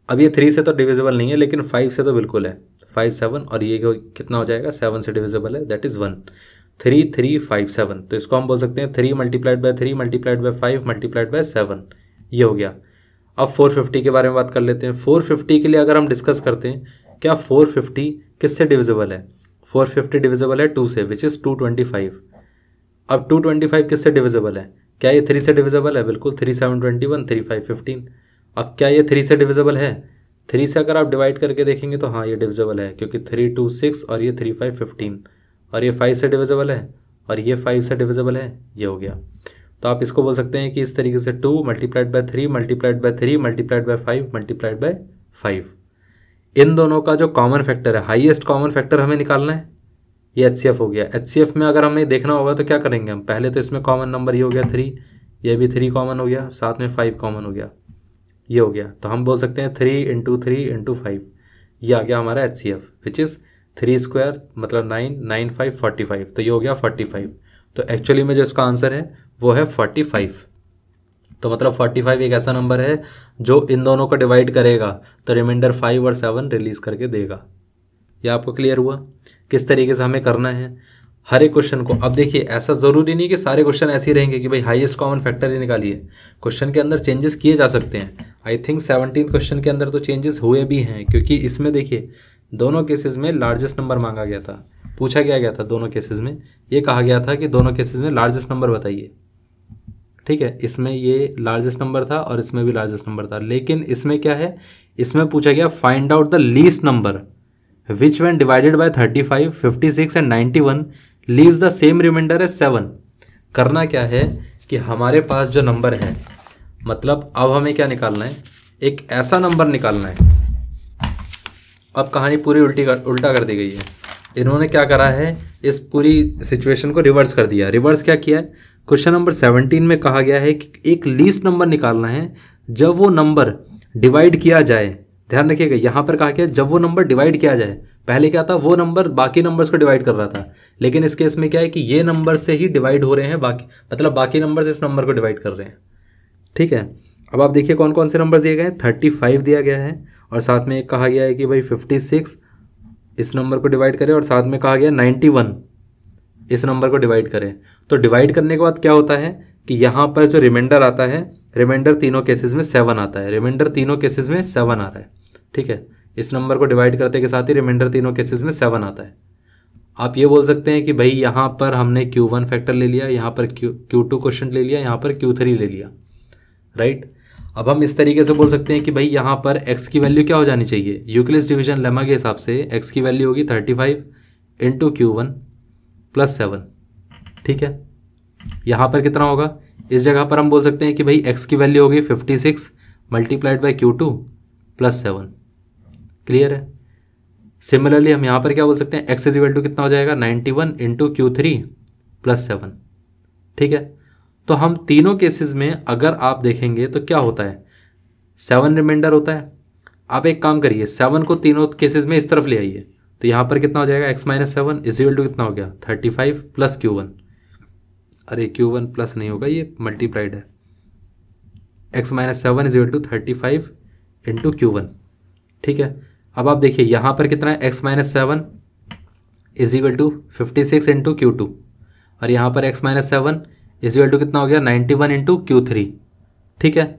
अब ये 3 से तो डिविजिबल नहीं है, लेकिन 5 से तो बिल्कुल है, 5 7, और ये कितना हो जाएगा? 7 से डिविजिबल है, दैट इज़ 1, 3357। तो इसको हम बोल सकते हैं 3 multiplied bye 3 multiplied bye 5 multiplied by 7, ये हो गया। अब 450 के बारे में बात कर लेते हैं। 450 के लिए अगर हम डिस्कस करते हैं, क्या 450 किससे डिविजिबल है? 450 डिविजिबल है 2 से, विच इज़ 225। अब 225 किससे डिविजिबल है? क्या ये 3 से डिविजिबल है? बिल्कुल, 3 7 21, 3 5 15। अब क्या ये 3 से डिविजिबल है? 3 से अगर आप डिवाइड करके देखेंगे तो हाँ ये डिविजिबल है, क्योंकि 3 2 6 और ये 3 5 15, और ये 5 से डिविजिबल है और ये 5 से डिविजिबल है, ये हो गया। तो आप इसको बोल सकते हैं कि इस तरीके से 2 multiplied by 3 multiplied bye 3 multiplied bye 5 multiplied by 5। इन दोनों का जो कॉमन फैक्टर है, हाईएस्ट कॉमन फैक्टर हमें निकालना है, ये HCF हो गया। HCF में अगर हमें देखना होगा तो क्या करेंगे हम? पहले तो इसमें कॉमन नंबर ये हो गया 3, ये भी 3 कॉमन हो गया, साथ में 5 कॉमन हो गया, ये हो गया। तो हम बोल सकते हैं 3 × 3 × 5, ये आ गया हमारा HCF, विच इज़ 3 स्क्वायर मतलब 9, 9 5 45, तो ये हो गया 45। तो एक्चुअली में जो इसका आंसर है वो है 45। तो मतलब 45 एक ऐसा नंबर है जो इन दोनों को डिवाइड करेगा तो रिमाइंडर 5 और 7 रिलीज करके देगा। ये आपको क्लियर हुआ किस तरीके से हमें करना है हर एक क्वेश्चन को? अब देखिए, ऐसा ज़रूरी नहीं कि सारे क्वेश्चन ऐसे ही रहेंगे कि भाई हाईएस्ट कॉमन फैक्टर ही निकालिए। क्वेश्चन के अंदर चेंजेस किए जा सकते हैं। आई थिंक 17 क्वेश्चन के अंदर तो चेंजेस हुए भी हैं, क्योंकि इसमें देखिए दोनों केसेस में लार्जेस्ट नंबर मांगा गया था, पूछा गया था दोनों केसेस में, ये कहा गया था कि दोनों केसेस में लार्जेस्ट नंबर बताइए। ठीक है, इसमें ये लार्जेस्ट नंबर था और इसमें भी लार्जेस्ट नंबर था, लेकिन इसमें क्या है, इसमें पूछा गया find out the least number which when divided by 35, 56 and 91 leaves the same remainder as 7। करना क्या है कि हमारे पास जो नंबर है, मतलब अब हमें क्या निकालना है, एक ऐसा नंबर निकालना है। अब कहानी पूरी उल्टा कर दी गई है। इन्होंने क्या करा है, इस पूरी सिचुएशन को रिवर्स कर दिया। रिवर्स क्या किया है? क्वेश्चन नंबर 17 में कहा गया है कि एक लीस्ट नंबर निकालना है जब वो नंबर डिवाइड किया जाए। ध्यान रखिएगा, यहाँ पर कहा गया जब वो नंबर डिवाइड किया जाए। पहले क्या था, वो नंबर बाकी नंबर्स को डिवाइड कर रहा था, लेकिन इस केस में क्या है कि ये नंबर से ही डिवाइड हो रहे हैं, बाकी नंबर इस नंबर को डिवाइड कर रहे हैं। ठीक है, अब आप देखिए कौन कौन से नंबर दिए गए हैं। 35 दिया गया है और साथ में एक कहा गया है कि भाई 56 इस नंबर को डिवाइड करें, और साथ में कहा गया 91 इस नंबर को डिवाइड करें। तो डिवाइड करने के बाद क्या होता है कि यहाँ पर जो रिमाइंडर आता है, रिमाइंडर तीनों केसेस में 7 आता है। रिमाइंडर तीनों केसेस में 7 आ रहा है। ठीक है, इस नंबर को डिवाइड करते के साथ ही रिमाइंडर तीनों केसेस में 7 आता है। आप ये बोल सकते हैं कि भाई यहाँ पर हमने Q1 फैक्टर ले लिया, यहाँ पर Q2 क्वेश्चन ले लिया, यहाँ पर Q3 ले लिया, राइट। अब हम इस तरीके से बोल सकते हैं कि भाई यहाँ पर x की वैल्यू क्या हो जानी चाहिए, यूक्लिड्स डिवीजन लेमा के हिसाब से x की वैल्यू होगी 35 × Q1 + 7। ठीक है, यहाँ पर कितना होगा, इस जगह पर हम बोल सकते हैं कि भाई x की वैल्यू होगी 56 मल्टीप्लाइड बाई Q2 + 7। क्लियर है। सिमिलरली हम यहाँ पर क्या बोल सकते हैं, x इज इक्वल टू कितना हो जाएगा 91 × Q3 + 7। ठीक है, तो हम तीनों केसेस में अगर आप देखेंगे तो क्या होता है, 7 रिमाइंडर होता है। आप एक काम करिए, 7 को तीनों केसेस में इस तरफ ले आइए, तो यहाँ पर कितना हो जाएगा, x - 7 इज इक्वल टू कितना हो गया 35 + Q1। अरे Q1 प्लस नहीं होगा, ये मल्टीप्लाइड है। x - 7 is equal to 35 × Q1। ठीक है, अब आप देखिए यहाँ पर कितना है, x - 7 is equal to 56 × Q2, और यहाँ पर x - 7 इज इक्वल टू कितना हो गया 91 × Q3। ठीक है,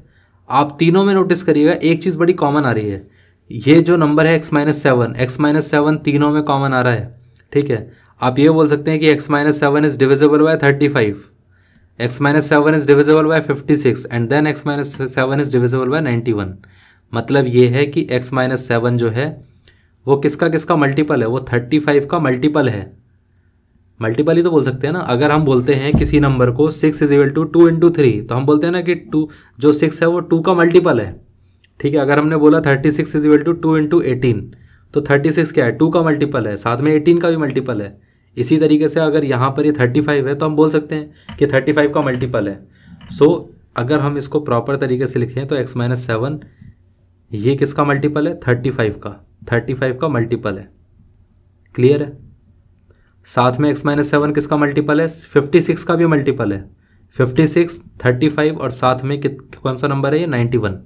आप तीनों में नोटिस करिएगा एक चीज़ बड़ी कॉमन आ रही है, ये जो नंबर है x - 7 तीनों में कॉमन आ रहा है। ठीक है, आप ये बोल सकते हैं कि x - 7 is divisible by 35, x - 7 is divisible by 56 and then x - 7 is divisible by 91। मतलब ये है कि x - 7 जो है वो किसका मल्टीपल है, वो 35 का मल्टीपल है। मल्टीपल ही तो बोल सकते हैं ना। अगर हम बोलते हैं किसी नंबर को 6 इज इक्वल टू 2 × 3, तो हम बोलते हैं ना कि 2 जो 6 है वो 2 का मल्टीपल है। ठीक है, अगर हमने बोला 36 इज इक्वल टू 2 × 18, तो 36 क्या है, 2 का मल्टीपल है, साथ में 18 का भी मल्टीपल है। इसी तरीके से अगर यहाँ पर ये 35 है तो हम बोल सकते हैं कि 35 का मल्टीपल है। सो अगर हम इसको प्रॉपर तरीके से लिखें तो x - 7 ये किसका मल्टीपल है, 35 का मल्टीपल है। क्लियर है। साथ में x-7 किसका मल्टीपल है? 56 का भी मल्टीपल है। 56, 35 और साथ में कौन सा नंबर है ये? 91।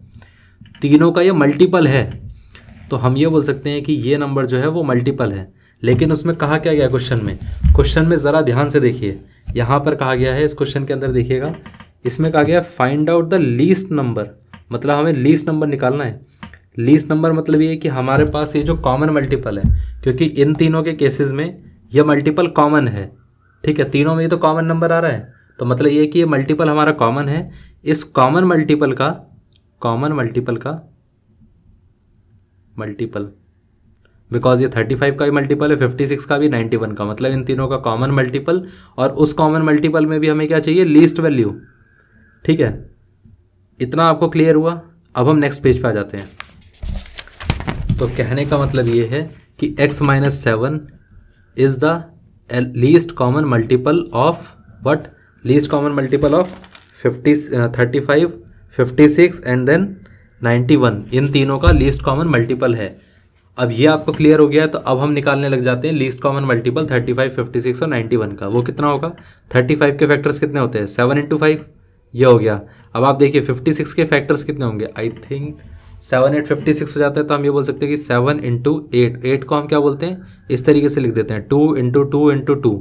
तीनों का ये मल्टीपल है। तो हम ये बोल सकते हैं कि ये नंबर जो है वो मल्टीपल है। लेकिन उसमें कहा क्या गया क्वेश्चन में? क्वेश्चन में ज़रा ध्यान से देखिए, यहाँ पर कहा गया है, इस क्वेश्चन के अंदर देखिएगा, इसमें कहा गया find out the least number. मतलब हमें लीस्ट नंबर निकालना है। लीस्ट नंबर मतलब ये है कि हमारे पास ये जो कॉमन मल्टीपल है, क्योंकि इन तीनों के केसेस में ये मल्टीपल कॉमन है, ठीक है, तीनों में ये तो कॉमन नंबर आ रहा है, तो मतलब ये कि ये मल्टीपल हमारा कॉमन है। इस कॉमन मल्टीपल बिकॉज ये 35 का भी मल्टीपल है, 56 का भी, 91 का, मतलब इन तीनों का कॉमन मल्टीपल, और उस कॉमन मल्टीपल में भी हमें क्या चाहिए? Least value. ठीक है, इतना आपको क्लियर हुआ? अब हम नेक्स्ट पेज पे आ जाते हैं। तो कहने का मतलब ये है कि x-7 is the least common multiple of what? Least common multiple of 35, 56 and then 91। इन तीनों का लीस्ट कॉमन मल्टीपल है। अब ये आपको क्लियर हो गया है, तो अब हम निकालने लग जाते हैं लीस्ट कॉमन मल्टीपल 35, 56 और 91 का। वो कितना होगा? 35 के फैक्टर्स कितने होते हैं? 7 × 5, ये हो गया। अब आप देखिए 56 के फैक्टर्स कितने होंगे? आई थिंक 7, 8, 56 हो जाता है, तो हम ये बोल सकते हैं कि 7 × 8। 8 को हम क्या बोलते हैं? इस तरीके से लिख देते हैं 2 × 2 × 2।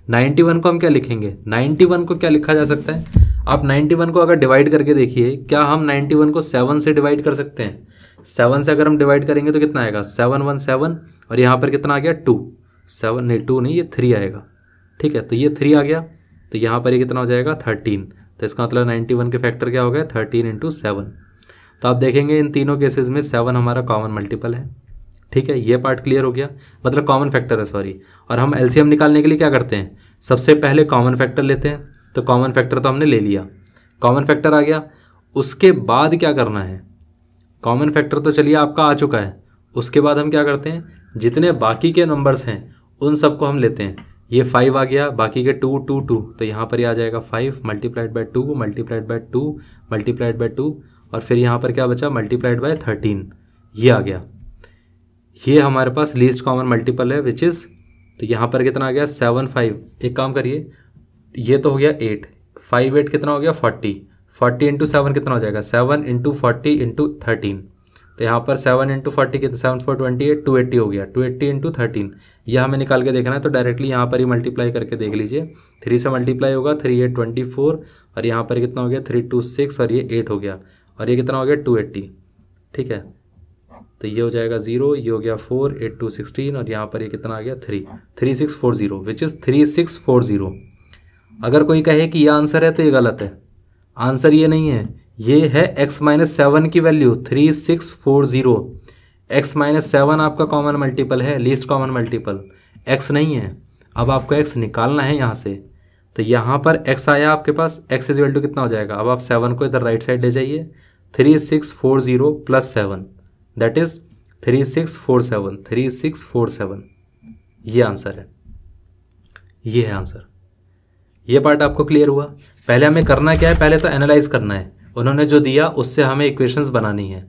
91 को हम क्या लिखेंगे? 91 को क्या लिखा जा सकता है? आप 91 को अगर डिवाइड करके देखिए, क्या हम 91 को 7 से डिवाइड कर सकते हैं? 7 से अगर हम डिवाइड करेंगे तो कितना आएगा? 7, 1, 7, और यहाँ पर कितना आ गया? 2। 7 नहीं, 2 नहीं, ये 3 आएगा। ठीक है, तो ये 3 आ गया, तो यहाँ पर ये कितना हो जाएगा? 13। तो इसका मतलब 91 के फैक्टर क्या हो गया? 13 × 7। तो आप देखेंगे इन तीनों केसेस में 7 हमारा कॉमन मल्टीपल है। ठीक है, ये पार्ट क्लियर हो गया, मतलब कॉमन फैक्टर है, सॉरी। और हम एलसीएम निकालने के लिए क्या करते हैं? सबसे पहले कॉमन फैक्टर लेते हैं। तो कॉमन फैक्टर तो हमने ले लिया, कॉमन फैक्टर आ गया। उसके बाद क्या करना है? कॉमन फैक्टर तो चलिए आपका आ चुका है। उसके बाद हम क्या करते हैं? जितने बाकी के नंबर्स हैं उन सबको हम लेते हैं। ये 5 आ गया, बाकी के 2, 2, 2, तो यहाँ पर ये आ जाएगा 5 × 2 × 2 × 2, और फिर यहाँ पर क्या बचा? × 13, ये आ गया। ये हमारे पास लीस्ट कॉमन मल्टीपल है, विच इज़, तो यहाँ पर कितना आ गया? 7, 5। एक काम करिए, ये तो हो गया 8, 5, 8 कितना हो गया? 40। 40 × 7 कितना हो जाएगा? 7 × 40 × 13। तो यहाँ पर 7 × 40 कितना? 7, 4, 28, 280 हो गया। 280 × 13, यह हमें निकाल के देखना है, तो डायरेक्टली यहाँ पर ही मल्टीप्लाई करके देख लीजिए। 3 से मल्टीप्लाई होगा, 3, 8, 24, और यहाँ पर कितना हो गया? 3, 2, 6, और ये 8 हो गया, और ये कितना हो गया? 280। ठीक है, तो ये हो जाएगा 0, ये हो गया 4, 8, 2, 16, और यहाँ पर ये कितना आ गया? 3, 3640, विच इज़ 3640। अगर कोई कहे कि ये आंसर है तो ये गलत है। आंसर ये नहीं है, ये है x-7 की वैल्यू 3640। x-7 आपका कॉमन मल्टीपल है, लीस्ट कॉमन मल्टीपल, x नहीं है। अब आपको x निकालना है यहाँ से, तो यहाँ पर x आया आपके पास, x इज इक्वल टू कितना हो जाएगा? अब आप 7 को इधर राइट साइड ले जाइए, 3640 + 7, दैट इज 3647, 3647, ये आंसर है, ये है आंसर। ये पार्ट आपको क्लियर हुआ? पहले हमें करना क्या है? पहले तो एनालाइज करना है, उन्होंने जो दिया उससे हमें इक्वेशंस बनानी है।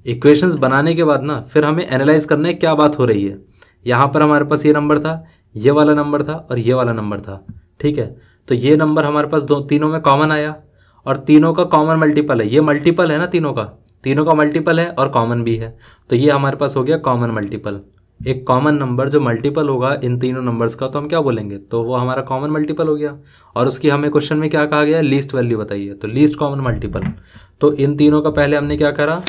इक्वेशंस बनाने के बाद ना फिर हमें एनालाइज करना है क्या बात हो रही है। यहाँ पर हमारे पास ये नंबर था, ये वाला नंबर था, और ये वाला नंबर था। ठीक है, तो ये नंबर हमारे पास तीनों में कॉमन आया, और तीनों का कॉमन मल्टीपल है। ये मल्टीपल है ना, तीनों का मल्टीपल है और कॉमन भी है, तो ये हमारे पास हो गया कॉमन मल्टीपल। एक कॉमन नंबर जो मल्टीपल होगा इन तीनों नंबर्स का, तो हम क्या बोलेंगे? तो वो हमारा कॉमन मल्टीपल हो गया। और उसकी हमें क्वेश्चन में क्या कहा गया? लीस्ट वैल्यू बताइए, तो लीस्ट कॉमन मल्टीपल। तो इन तीनों का पहले हमने क्या करा?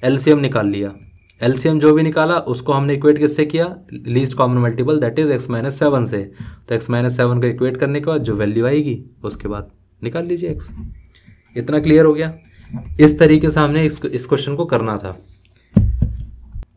एलसीएम निकाल लिया। एलसीएम जो भी निकाला उसको हमने इक्वेट किससे किया? Least common multiple, that is x-7 से। तो x-7 को इक्वेट करने के बाद जो वैल्यू आएगी उसके बाद निकाल लीजिए x। इतना क्लियर हो गया? इस तरीके से हमने इस क्वेश्चन को करना था।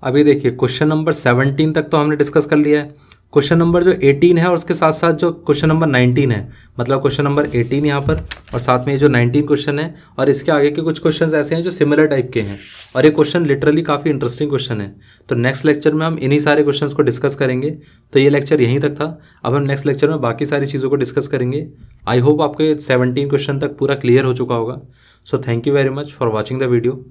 अभी देखिए क्वेश्चन नंबर 17 तक तो हमने डिस्कस कर लिया है। क्वेश्चन नंबर जो 18 है और उसके साथ साथ जो क्वेश्चन नंबर 19 है, मतलब क्वेश्चन नंबर 18 यहाँ पर और साथ में जो 19 क्वेश्चन है, और इसके आगे के कुछ क्वेश्चंस ऐसे हैं जो सिमिलर टाइप के हैं, और ये क्वेश्चन लिटरली काफ़ी इंटरेस्टिंग क्वेश्चन है। तो नेक्स्ट लेक्चर में हम इन्हीं सारे क्वेश्चंस को डिस्कस करेंगे। तो ये लेक्चर यहीं तक था। अब हम नेक्स्ट लेक्चर में बाकी सारी चीज़ों को डिस्कस करेंगे। आई होप आपको 17 क्वेश्चन तक पूरा क्लियर हो चुका होगा। So thank you very much for watching the video.